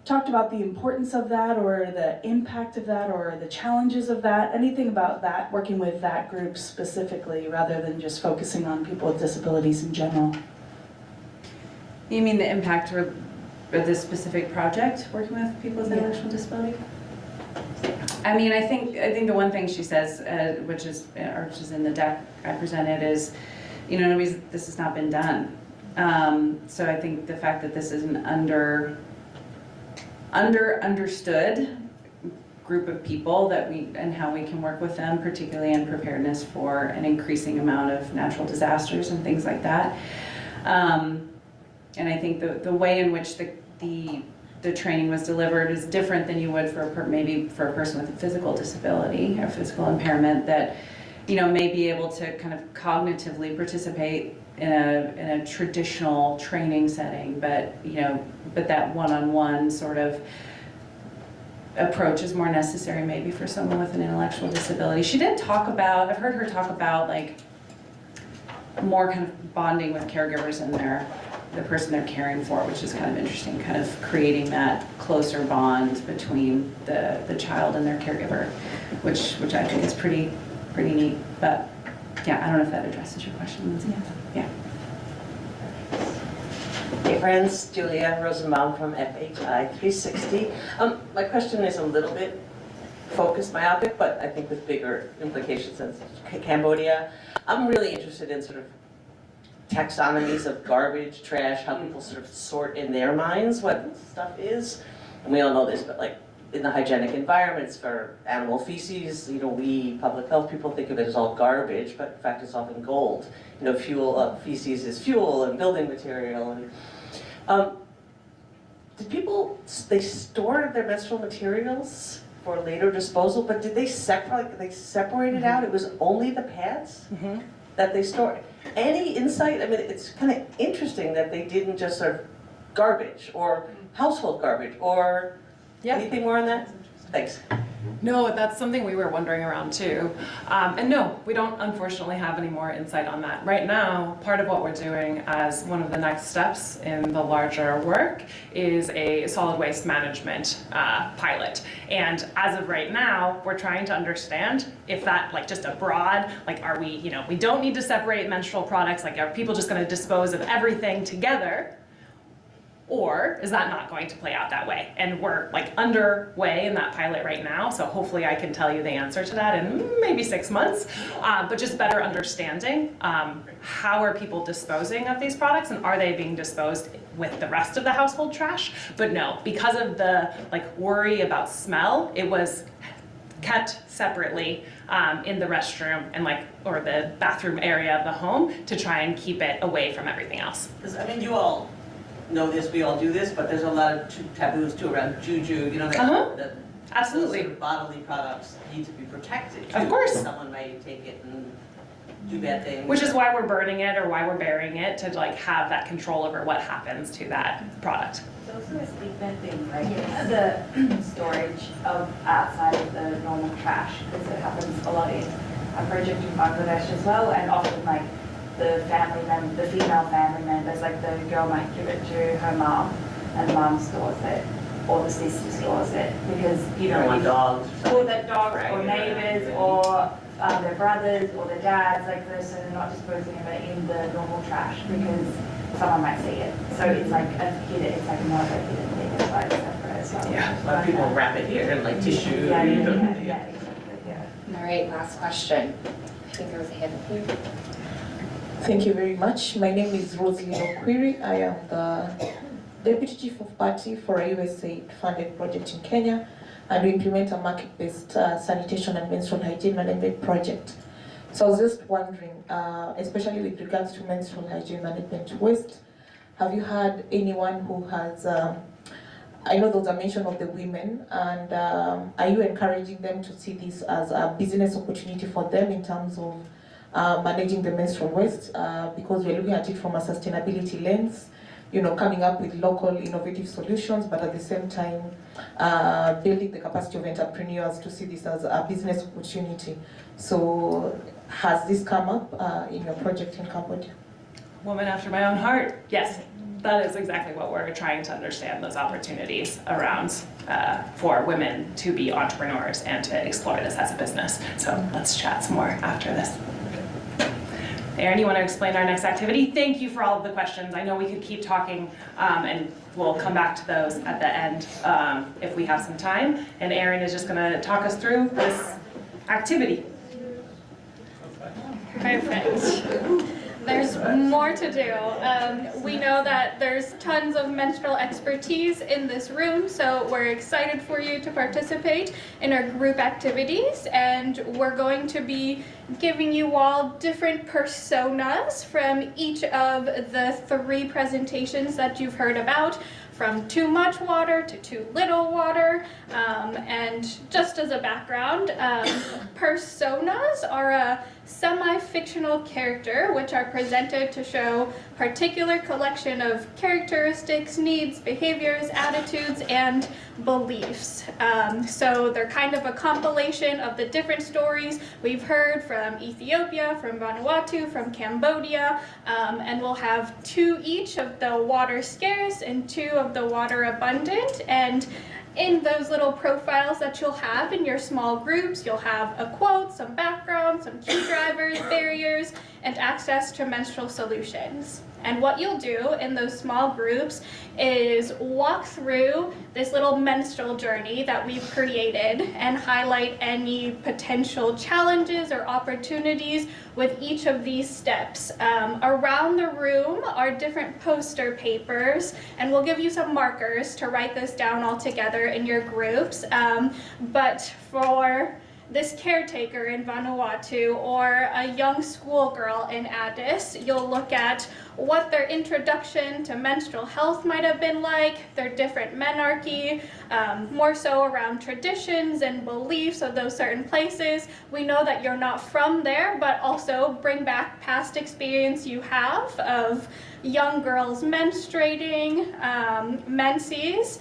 talked about the importance of that or the impact of that or the challenges of that, anything about that, working with that group specifically rather than just focusing on people with disabilities in general. You mean the impact of this specific project, working with people with intellectual disability? I mean, I think the one thing she says, which is in the deck I presented, is, this has not been done. So I think the fact that this is an understood group of people and how we can work with them, particularly in preparedness for an increasing amount of natural disasters and things like that. And I think the way in which the training was delivered is different than you would maybe for a person with a physical disability or physical impairment that may be able to kind of cognitively participate in a traditional training setting, but that one-on-one sort of approach is more necessary maybe for someone with an intellectual disability. She did talk about, I've heard her talk about like more kind of bonding with caregivers and the person they're caring for, which is kind of interesting, kind of creating that closer bond between the child and their caregiver, which I think is pretty neat. But yeah, I don't know if that addresses your question, Lindsay. Yeah. Hey friends, Julia Rosenbaum from FHI 360. My question is a little bit focused, myopic, but I think with bigger implications than Cambodia. I'm really interested in sort of taxonomies of garbage, trash, how people sort of sort in their minds what stuff is. And we all know this, but like in the hygienic environments for animal feces, we public health people think of it as all garbage, but in fact it's often gold. Fuel, feces is fuel and building material. And did people, they store their menstrual materials for later disposal, but did they separate it out? It was only the pads that they stored. Any insight? I mean, it's kind of interesting that they didn't just sort of garbage or household garbage or anything more on that? Thanks. No, that's something we were wondering around too. And no, we don't unfortunately have any more insight on that. Right now, part of what we're doing as one of the next steps in the larger work is a solid waste management pilot. And as of right now, we're trying to understand if that, like just a broad, like are we, we don't need to separate menstrual products, like are people just gonna dispose of everything together? Or is that not going to play out that way? And we're like underway in that pilot right now, so hopefully I can tell you the answer to that in maybe 6 months. But just better understanding how are people disposing of these products, and are they being disposed with the rest of the household trash? But no, because of the worry about smell, it was kept separately in the restroom and or the bathroom area of the home to try and keep it away from everything else. Because I mean, you all know this, we all do this, but there's a lot of taboos too around juju, that Absolutely. Those sort of bodily products need to be protected. Of too. course. Someone might take it and do bad things. Which is why we're burning it or why we're burying it, to like have that control over what happens to that product. It's also a stigma thing, right? The storage of outside of the normal trash, because it happens a lot in a project in Bangladesh as well, and often like the female family members, like the girl might give it to her mom, and mom stores it, or the sister stores it, because you know, want dogs. or that dog, or neighbors, or their brothers, or their dads, like they're sort of not disposing of it in the normal trash because someone might see it. So it's like a hidden, it's like not a hidden thing, it's like separate as well. Yeah, a lot of people wrap it here in like tissue. Yeah, Yeah. exactly, yeah. All right, last question. I think there was a hand up here. Thank you very much. My name is Rosalie Okwiri. I am the Deputy Chief of Party for a USAID-funded project in Kenya, and we implement a market-based sanitation and menstrual hygiene management project. So I was just wondering, especially with regards to menstrual hygiene management waste, have you had anyone who has, I know there was a mention of the women, and are you encouraging them to see this as a business opportunity for them in terms of managing the menstrual waste, because we're looking at it from a sustainability lens, you know, coming up with local innovative solutions, but at the same time, building the capacity of entrepreneurs to see this as a business opportunity. So has this come up in your project in Cambodia? Woman after my own heart. Yes, that is exactly what we're trying to understand, those opportunities around for women to be entrepreneurs and to explore this as a business. So let's chat some more after this. Erin, you want to explain our next activity? Thank you for all of the questions. I know we could keep talking, and we'll come back to those at the end if we have some time. And Erin is just going to talk us through this activity. Perfect. There's more to do. We know that there's tons of menstrual expertise in this room, so we're excited for you to participate in our group activities, and we're going to be giving you all different personas from each of the 3 presentations that you've heard about, from too much water to too little water. And just as a background, personas are a semi-fictional character which are presented to show particular collection of characteristics, needs, behaviors, attitudes, and beliefs. So they're kind of a compilation of the different stories we've heard from Ethiopia, from Vanuatu, from Cambodia, and we'll have 2 each of the water scarce and 2 of the water abundant. And in those little profiles that you'll have in your small groups, you'll have a quote, some background, some key drivers, barriers, and access to menstrual solutions. And what you'll do in those small groups is walk through this little menstrual journey that we've created and highlight any potential challenges or opportunities with each of these steps. Around the room are different poster papers, and we'll give you some markers to write this down all together in your groups. But for this caretaker in Vanuatu or a young schoolgirl in Addis, you'll look at what their introduction to menstrual health might have been like, their different menarche, more so around traditions and beliefs of those certain places. We know that you're not from there, but also bring back past experience you have of young girls menstruating, menses,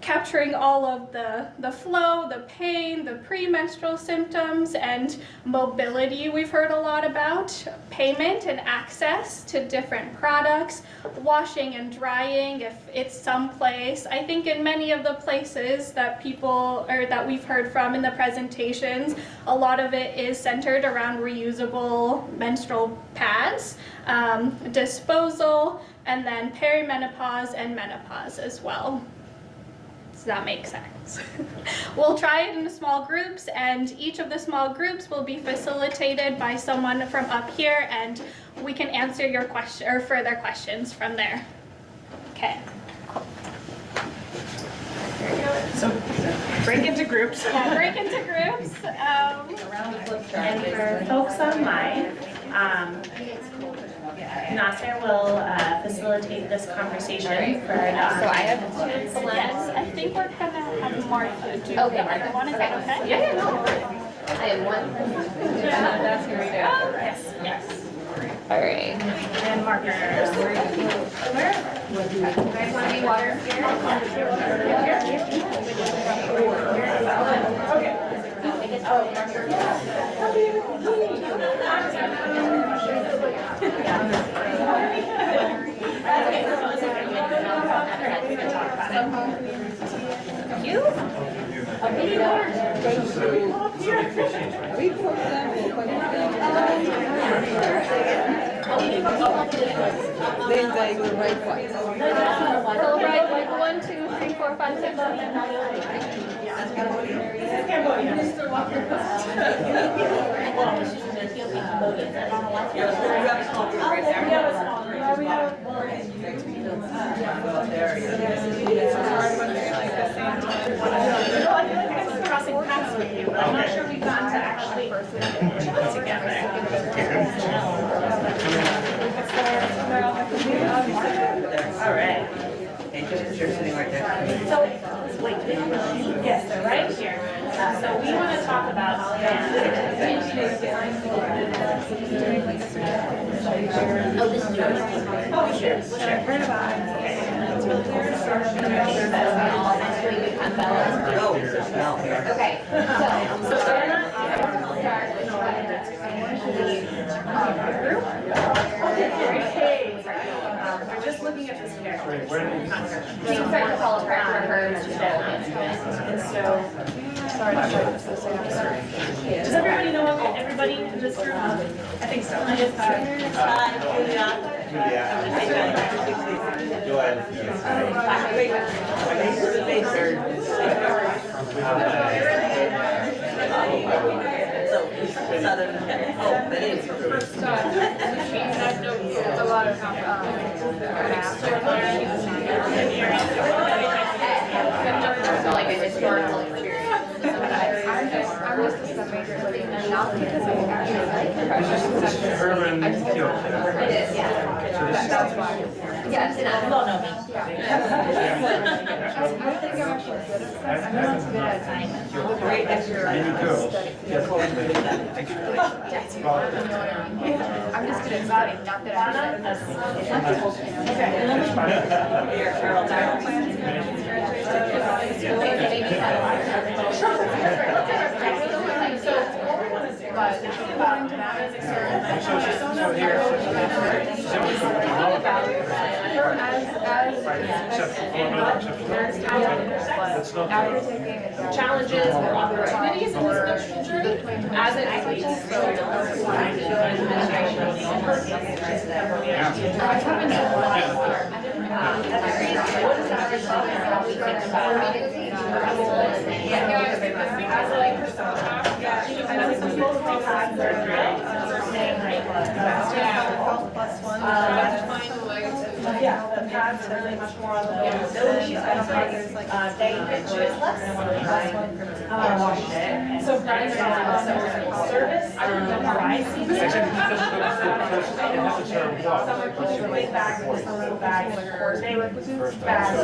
capturing all of the flow, the pain, the premenstrual symptoms, and mobility we've heard a lot about, payment and access to different products, washing and drying if it's someplace. I think in many of the places that people, or that we've heard from in the presentations, a lot of it is centered around reusable menstrual pads, disposal, and then perimenopause and menopause as well. Does that make sense? We'll try it in small groups, and each of the small groups will be facilitated by someone from up here, and we can answer your question or further questions from there. Okay. Cool. So break into groups. Yeah, break into groups. And for folks online, Nasser will facilitate this conversation for So I have 2 blends. I think we're gonna have Martha. Okay, Martha. Is that okay? Yeah, no worries. I am one. That's here we go. Yes, yes. All right. And markers. Guys want any water? We'll write like 1, 2, 3, 4, 5, 6, Crossing paths with you, but I'm not sure we've gotten to actually together. All right. You're sitting right there. So, wait, yes, they're right here. So we want to talk about Oh, this is yours. Oh, sure, sure. Okay, So start we're just looking at this here. things start to fall apart for her. And so, sorry to show this. Does everybody know everybody in this room? I think so. Southern, oh, that is. a lot of Like a historical experience. I'm just a major living and not because I actually like it. Urban It is, yeah. That's why. Yes, and I don't know me. I think I'm actually good at stuff. I'm not good at Great I'm just good at studying, not that Challenges or opportunities in this menstrual journey as it relates to Yeah, the pads are really much more on the mobility side of things. David, so Brian's service, rising. Some are closer weight bags, some are bags, they would bags,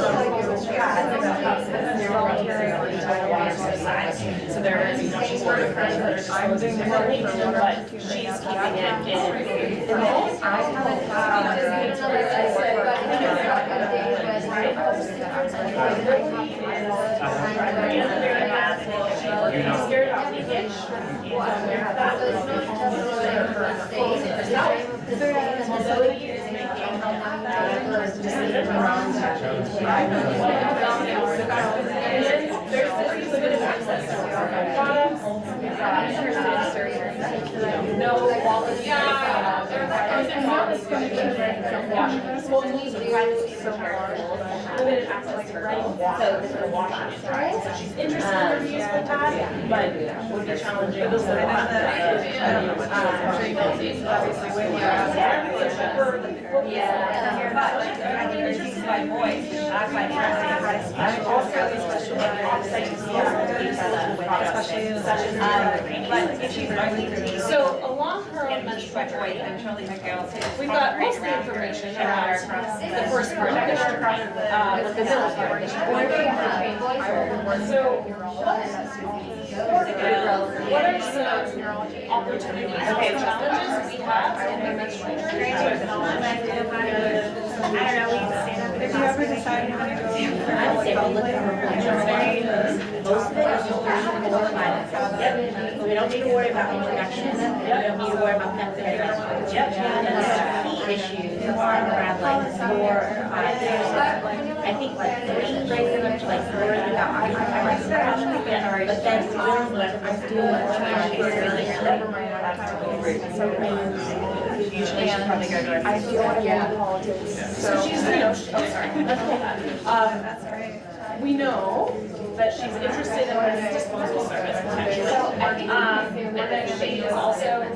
so there is she's sort of friends that are disposing differently, but she's keeping it in. I haven't Scared about leakage. Mobility is making decisions around there's this bit of access to products, no quality. Limited access to running water for washing and drying. So she's interested in her reusable pad, but would be challenging. Obviously, when you're but I think it's just my voice. I find so along her months by boys and surely my girls. We've got most of the information around the first part of the middle part. So, what are some opportunities and challenges we have in the menstruation? I don't know, if you ever decide you want to go. I would say we'll look at most of it is just Yep. We don't need to worry about introduction. We don't need to worry about methadone. Yep. And the key issues around like more, I think like 3 grades up to like 4 about occupied space. But then Usually she'll probably go to a. I feel like politics. So she's, we know that she's interested in this disposal service potentially. And then she is also in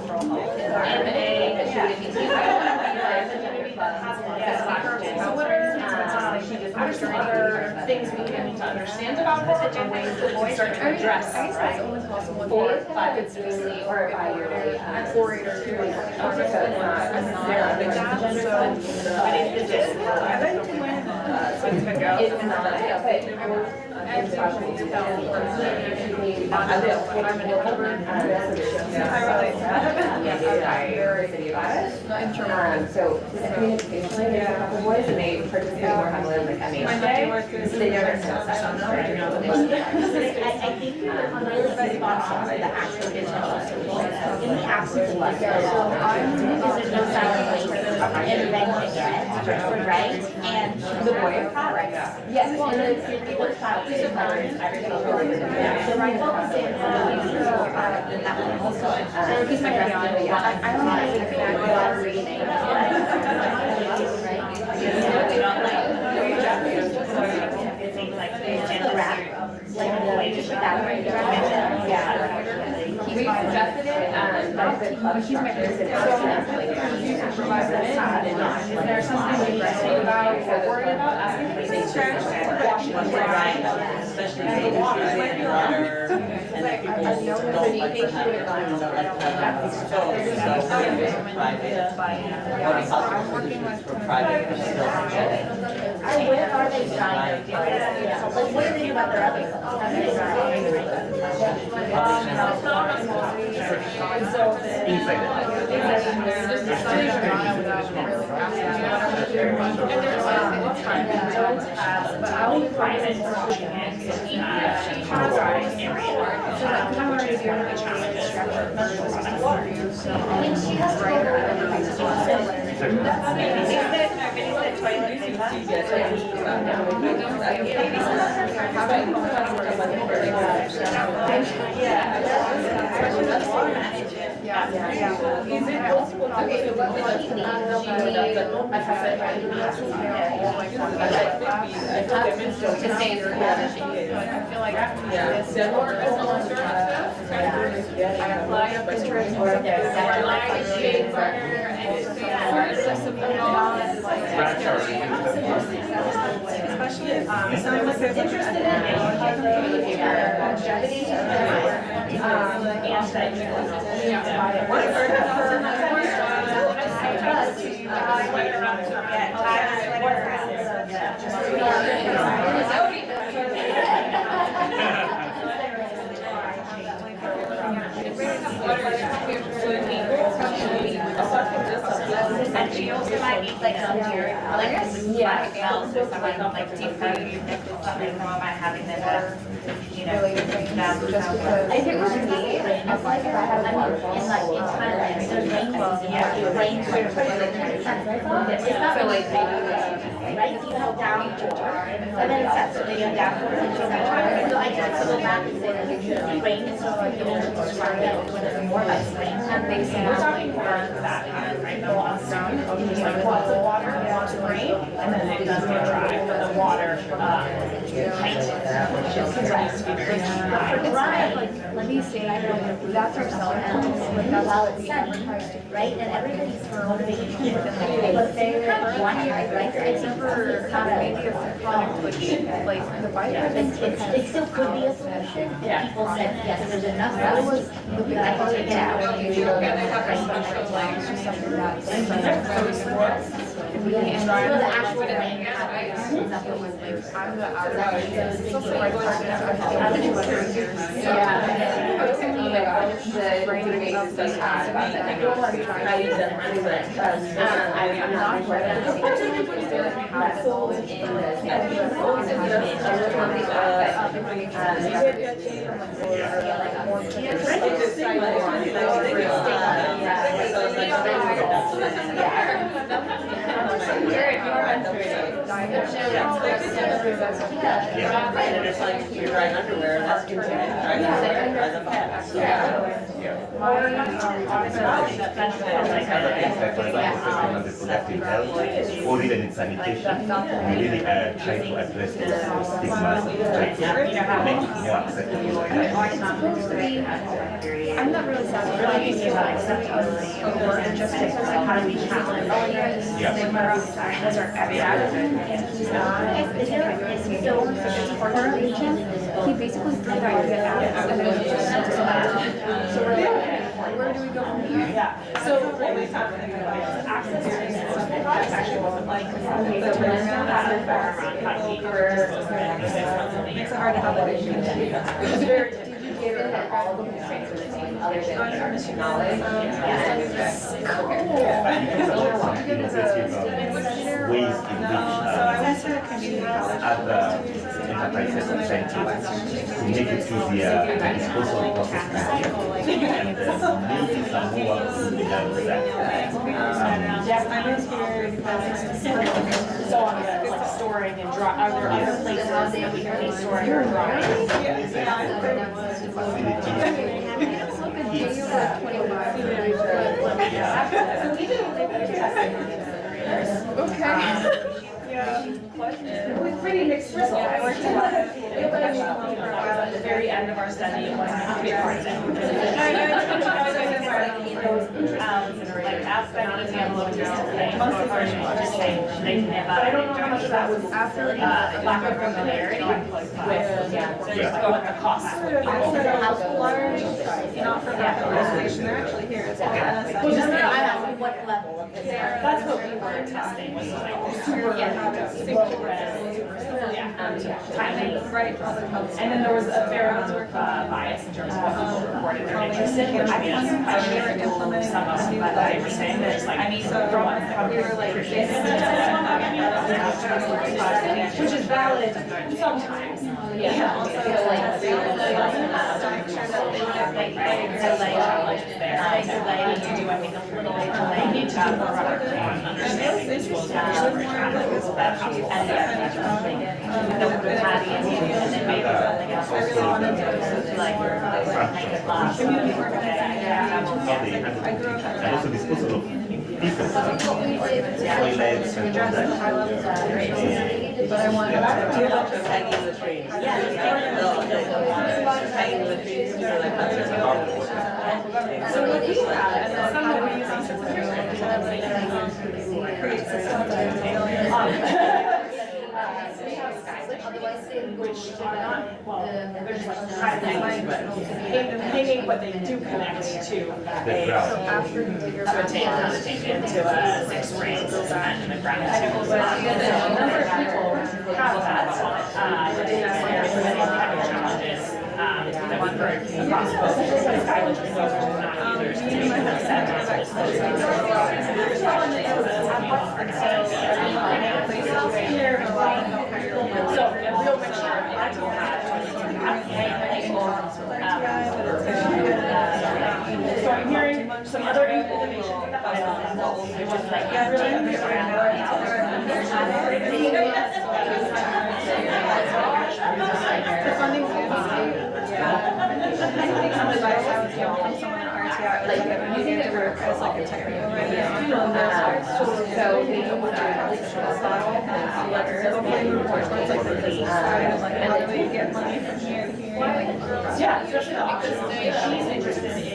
so what are some other things we can need to understand about her or ways that we start to address For 5 specifically or bi-yearly, 4-year, 2-year. It's not, so communication, there's a couple boys and they participate more heavily in the MH. So they never stop sessions. I think really spot on the actual intention in the absence of us. Because there's no silent intervention yet, right? And the boy of products. Yes, well, and then what's child is everything. So my focus is that one also. He's my grandson. I don't know if it's reading. We suggested it, but he's my person. Is there something we need to think about or worry about? Especially if it's using water and if people don't like to have it, for private Where are they trying to do it? Like, what do they do about their other stuff? Especially if someone was interested in longevity And she also might need like some like else or something like deep food, something from my having them you know, If it was me, I feel like if I had a water in Thailand, there's rain it's not really right? You know, down and then it sets it down. So I just go back and say rain is so like when it's more like rain. We're talking more that right? The lots of like lots of water, lots of rain, and then it does get dry, but the water Let me say, that's our well, it's said, right? And everybody's motivated to work. But they have 1 year, right? It's never maybe a product which, like, the it still could be a solution. Yeah. People said, yes, there's enough. That was the big, I can take it out. It's just something that's So the actual It's like you're drying underwear, and that's considered drying underwear by the pants. Reproductive health or even in sanitation, we really try to address those stigmas, try to make it more acceptable. I'm not really satisfied with just how do we challenge stigma around vaginas or he basically threw the idea out and then he just so we're like, where do we go from here? Yeah. So what we found about access to products actually wasn't like makes it hard to have that issue. It was very Given that all of the things are the same, other than knowledge. Ways in which other enterprises are trying to make it easier and disposal process easier. And maybe some more work to be done with that. Yes, I'm in here because so on like storing and dry. Are there other places that we can be storing or drying? Okay. With pretty mixed results. I worked a lot. At the very end of our study, it wasn't a big part of it. Like aspect of the envelope, mostly for just saying they never. But I don't know how much of that was after lack of familiarity with the cost. Not for that organization, they're actually here. It's called NSF. Well, just I don't know what level of this. That's what we were testing, was like super tiny, right? And then there was a fair amount of bias in terms of what people reported their interest in, which means some of them, but they were saying that it's like, I mean, we were like, which is valid sometimes. Yeah. And also disposal of people, toilets and all that. But I want Hanging the trees. Hanging the trees. So we do that, and then some that we use create systems that which are not, well, they're just like hanging, but they do connect to a tank into a 6-ring cement in the ground. But a number of people have that. But it has many challenges that we've heard across both stylish and not users. So, a real mixture of so I'm hearing some other information about it was like the funding some advice I was given from someone at RTI, like using it as like a technical right? So we How do we get money from here to here? Yeah, especially the options. She's interested in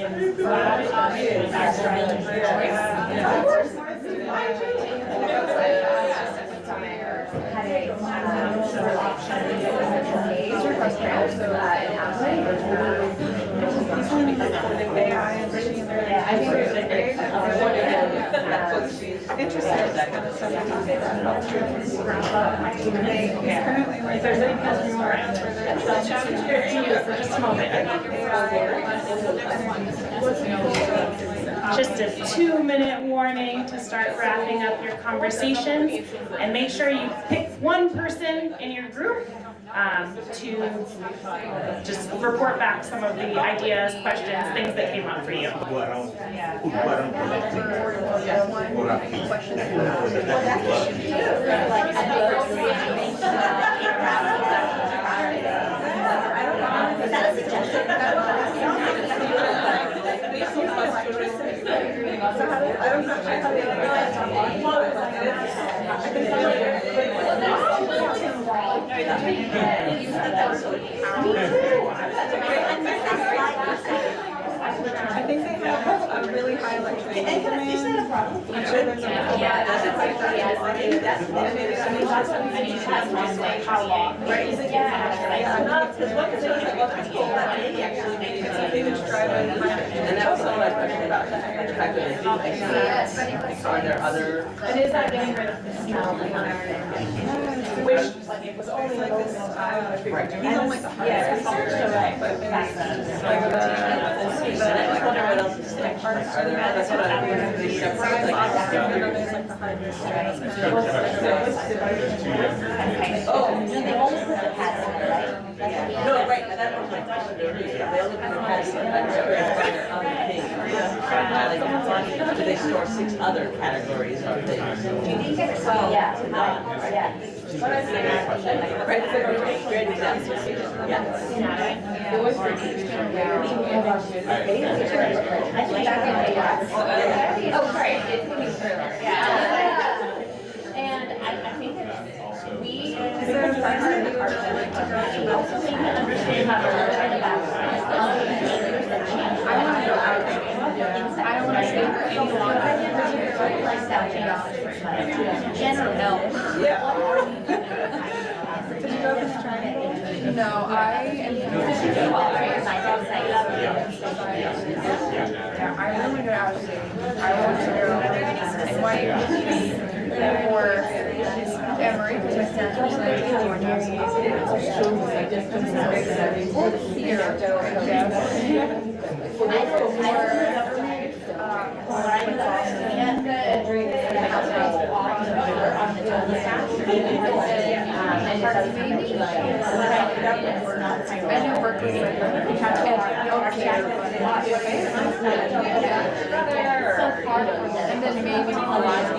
If there's any questions you want to answer, for just a moment. Just a 2-minute warning to start wrapping up your conversations, and make sure you pick one person in your group to just report back some of the ideas, questions, things that came up for you. I think they have a really high electricity demand. Is that a problem? I'm sure there's a problem. Yeah, that's how long, right? And that was all I questioned about the fact that are there other? It is that getting rid of the smell, which like was only like this. He's on like the hard Yeah, right. but like whatever else is like parts are there. That's what I was really separate. No, right, that was my question earlier. They only put other things. Do they store 6 other categories of things? Do you think it's, yeah. What I said, right, so great example. Oh, sorry, it's moving through. Yeah. And I think that we, also need to understand how to learn about I want to go out. I don't want to stay for any longer. Like that chaos. General, no. Did you go to the triangle? No, I am. I really know how to say. I want to go and white or Emory because my son's and then maybe a lot of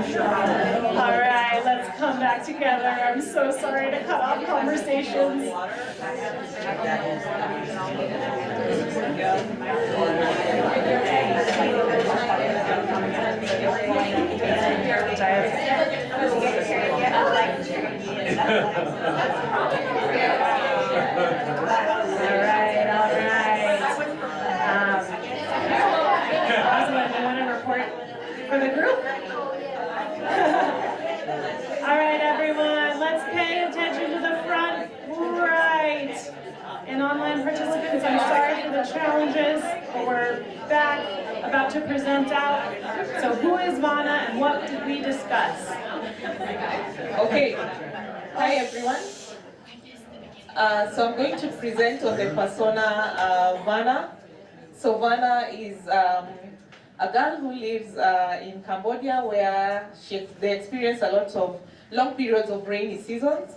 All right, let's come back together. I'm so sorry to cut off conversations. Rosalind, you want to report for the group? All right, everyone, let's pay attention to the front right. And online participants, I'm sorry for the challenges, but we're back, about to present out. So who is Vana and what did we discuss? Okay. Hi, everyone. So I'm going to present on the persona Vana. So Vana is a girl who lives in Cambodia where they experience a lot of long periods of rainy seasons.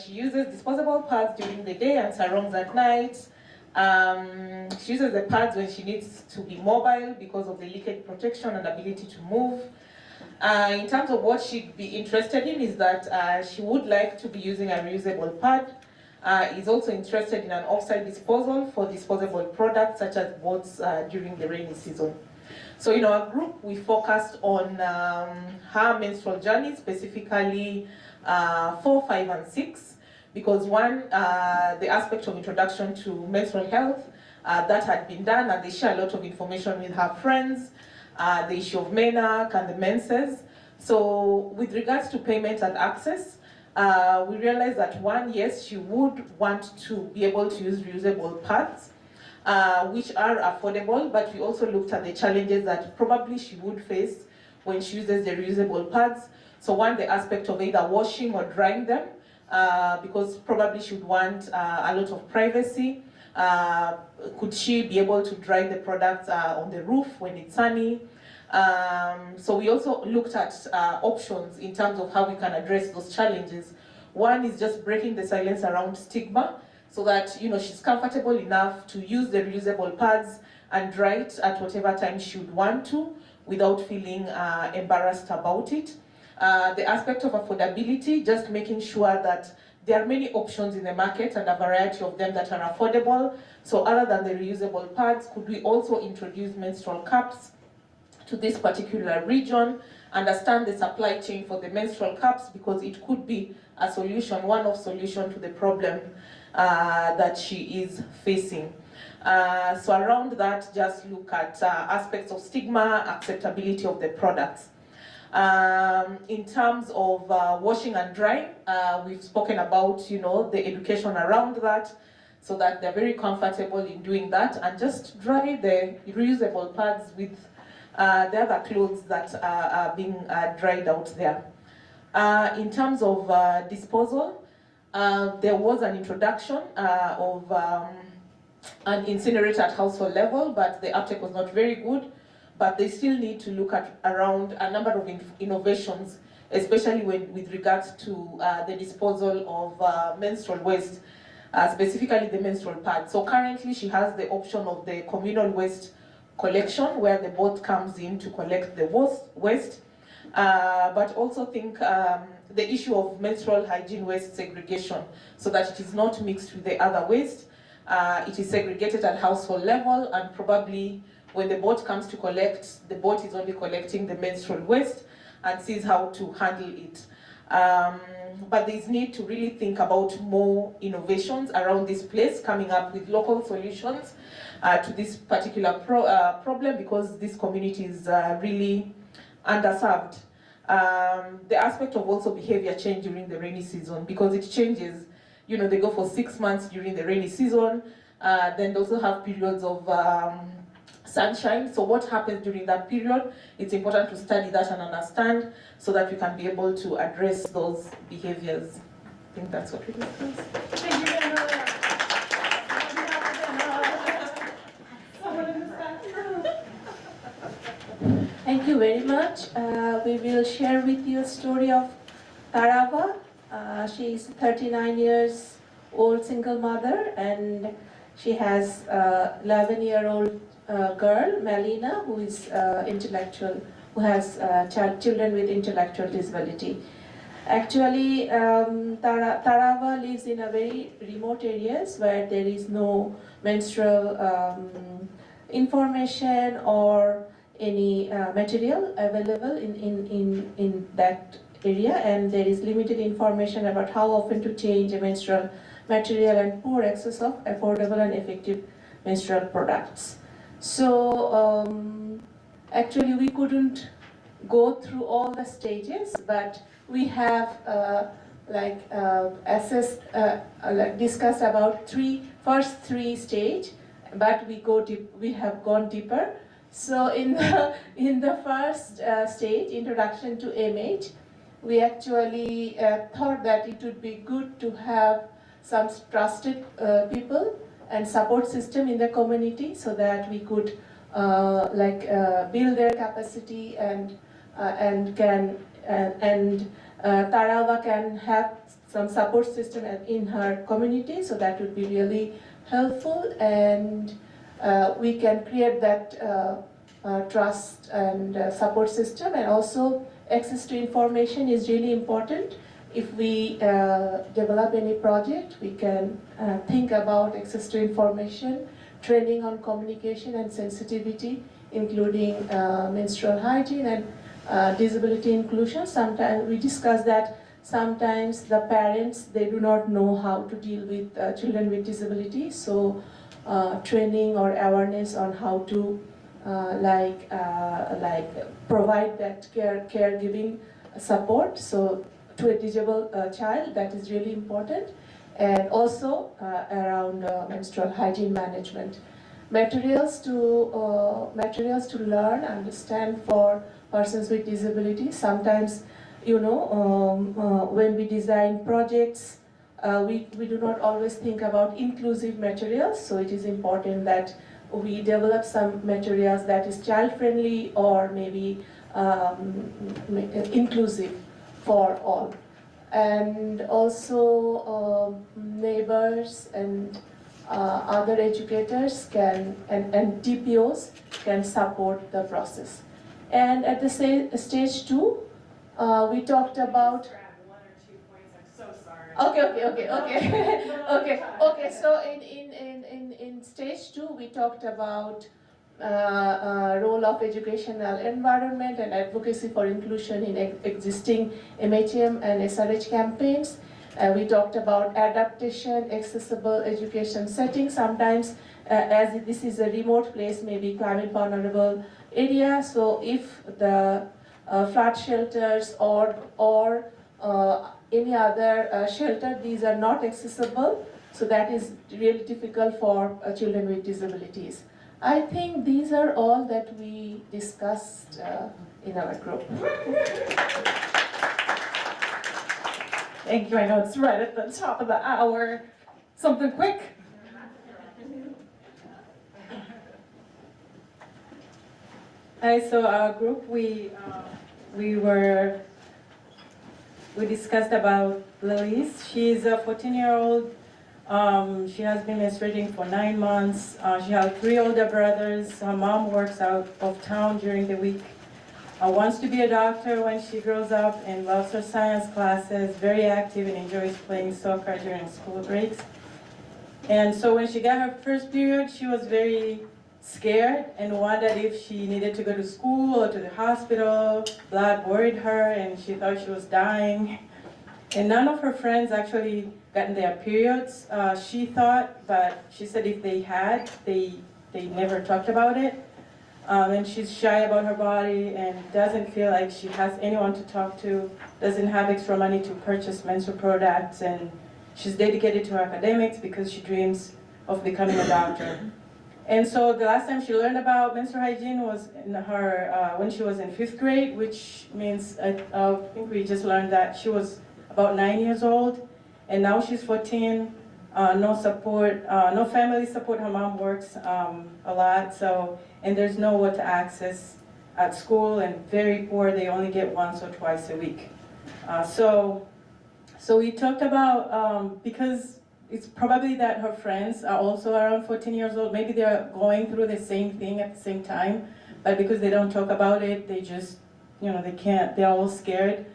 She uses disposable pads during the day and sarongs at night. She uses the pads when she needs to be mobile because of the leakage protection and ability to move. In terms of what she'd be interested in is that she would like to be using a reusable pad is also interested in an offsite disposal for disposable products such as boats during the rainy season. So in our group, we focused on her menstrual journey, specifically 4, 5, and 6, because one, the aspect of introduction to menstrual health, that had been done, and they share a lot of information with her friends, the issue of menarche and the menses. So with regards to payment and access, we realized that one, yes, she would want to be able to use reusable pads, which are affordable, but we also looked at the challenges that probably she would face when she uses the reusable pads. So one, the aspect of either washing or drying them, because probably she would want a lot of privacy. Could she be able to dry the products on the roof when it's sunny? So we also looked at options in terms of how we can address those challenges. One is just breaking the silence around stigma, so that she's comfortable enough to use the reusable pads and dry it at whatever time she would want to, without feeling embarrassed about it. The aspect of affordability, just making sure that there are many options in the market and a variety of them that are affordable. So other than the reusable pads, could we also introduce menstrual cups to this particular region, understand the supply chain for the menstrual cups, because it could be a solution, one-off solution to the problem that she is facing. So around that, just look at aspects of stigma, acceptability of the products. In terms of washing and drying, we've spoken about the education around that, so that they're very comfortable in doing that, and just dry the reusable pads with the other clothes that are being dried out there. In terms of disposal, there was an introduction of an incinerator at household level, but the uptake was not very good. But they still need to look at around a number of innovations, especially with regards to the disposal of menstrual waste, specifically the menstrual pad. So currently she has the option of the communal waste collection, where the boat comes in to collect the waste, but also think the issue of menstrual hygiene waste segregation, so that it is not mixed with the other waste. It is segregated at household level, and probably when the boat comes to collect, the boat is only collecting the menstrual waste and sees how to handle it. But there's need to really think about more innovations around this place, coming up with local solutions to this particular problem, because this community is really underserved. The aspect of also behavior change during the rainy season, because it changes. They go for 6 months during the rainy season, then they also have periods of sunshine. So what happens during that period, it's important to study that and understand, so that we can be able to address those behaviors. I think that's what we discussed. Thank you very much. Thank you very much. We will share with you a story of Tarava. She is 39 years old single mother, and she has a 11-year-old girl, Melina, who is intellectual, who has children with intellectual disability. Actually, Tarava lives in a very remote areas where there is no menstrual information or any material available in that area, and there is limited information about how often to change a menstrual material and poor access of affordable and effective menstrual products. So actually we couldn't go through all the stages, but we have discussed about first three stage, but we have gone deeper. So in the first stage, introduction to MH, we actually thought that it would be good to have some trusted people and support system in the community, so that we could build their capacity and Tarava can have some support system in her community, so that would be really helpful, and we can create that trust and support system. And also access to information is really important, if we develop any project, we can think about access to information, training on communication and sensitivity, including menstrual hygiene and disability inclusion. Sometimes we discuss that sometimes the parents, they do not know how to deal with children with disabilities. So training or awareness on how to provide that caregiving support. So to a disabled child, that is really important. And also around menstrual hygiene management. Materials to learn, understand for persons with disabilities. Sometimes, you know, when we design projects, we do not always think about inclusive materials, so it is important that we develop some materials that is child-friendly or maybe inclusive for all. And also neighbors and other educators can, and TPOs can support the process. And at the stage 2, we talked about. Okay. So in stage 2, we talked about role of educational environment and advocacy for inclusion in existing MHM and SRH campaigns. We talked about adaptation, accessible education settings. Sometimes, as this is a remote place, maybe climate vulnerable area. So if the flood shelters or any other shelter, these are not accessible. So that is really difficult for children with disabilities. I think these are all that we discussed in our group. Thank you. I know it's right at the top of the hour. Something quick? Hi, so our group, we discussed about Lilies. She's a 14-year-old. She has been menstruating for 9 months. She has 3 older brothers. Her mom works out of town during the week. Wants to be a doctor when she grows up and loves her science classes, very active and enjoys playing soccer during school breaks. And so when she got her first period, she was very scared and wondered if she needed to go to school or to the hospital. Blood worried her and she thought she was dying. And none of her friends actually gotten their periods, she thought, but she said if they had, they never talked about it. And she's shy about her body and doesn't feel like she has anyone to talk to, doesn't have extra money to purchase menstrual products, and she's dedicated to her academics because she dreams of becoming a doctor. And so the last time she learned about menstrual hygiene was in her, when she was in 5th grade, which means I think we just learned that she was about 9 years old, and now she's 14. No support, no family support. Her mom works a lot, so, and there's no water access at school, and very poor. They only get once or twice a week. So we talked about, because it's probably that her friends are also around 14 years old. Maybe they're going through the same thing at the same time, but because they don't talk about it, they just, you know, they can't, they're all scared.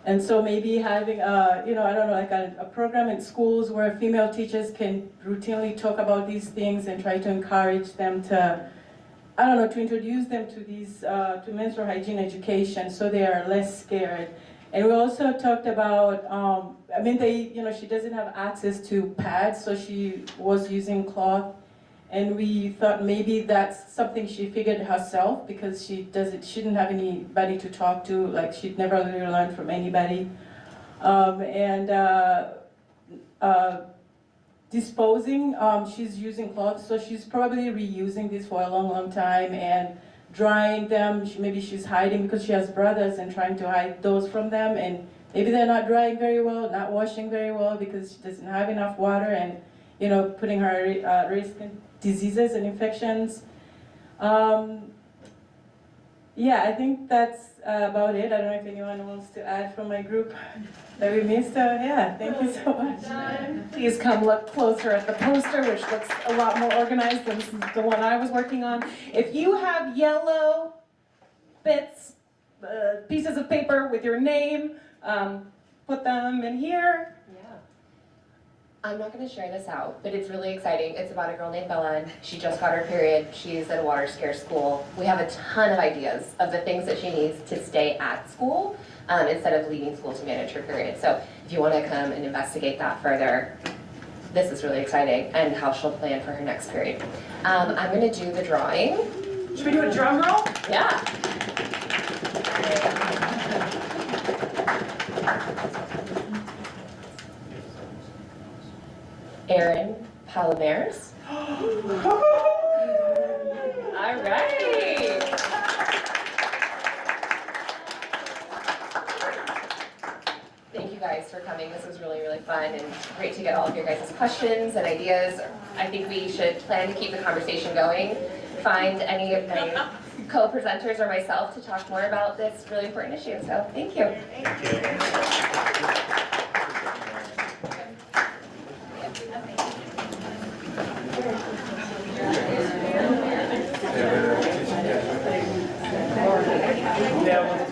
And so maybe having I don't know, like a program in schools where female teachers can routinely talk about these things and try to encourage them to, I don't know, to introduce them to these, to menstrual hygiene education so they are less scared. And we also talked about, she doesn't have access to pads, so she was using cloth. And we thought maybe that's something she figured herself because she didn't have anybody to talk to, like she'd never really learned from anybody. Disposing, she's using cloth, so she's probably reusing this for a long, long time and drying them. Maybe she's hiding because she has brothers and trying to hide those from them, and maybe they're not drying very well, not washing very well because she doesn't have enough water, and putting her at risk in diseases and infections. Yeah, I think that's about it. I don't know if anyone wants to add from my group that we missed. Yeah, thank you so much. Please come look closer at the poster, which looks a lot more organized than the one I was working on. If you have yellow bits, pieces of paper with your name, put them in here? I'm not going to share this out, but it's really exciting. It's about a girl named Bella. She just got her period. She's at a water scarce school. We have a ton of ideas of the things that she needs to stay at school instead of leaving school to manage her period. So if you want to come and investigate that further, this is really exciting, and how she'll plan for her next period. I'm going to do the drawing. Should we do a drum roll? Yeah. Erin Palomares. All right. Thank you guys for coming. This was really, really fun and great to get all of your guys' questions and ideas. I think we should plan to keep the conversation going. Find any of my co-presenters or myself to talk more about this really important issue. So thank you. Yeah.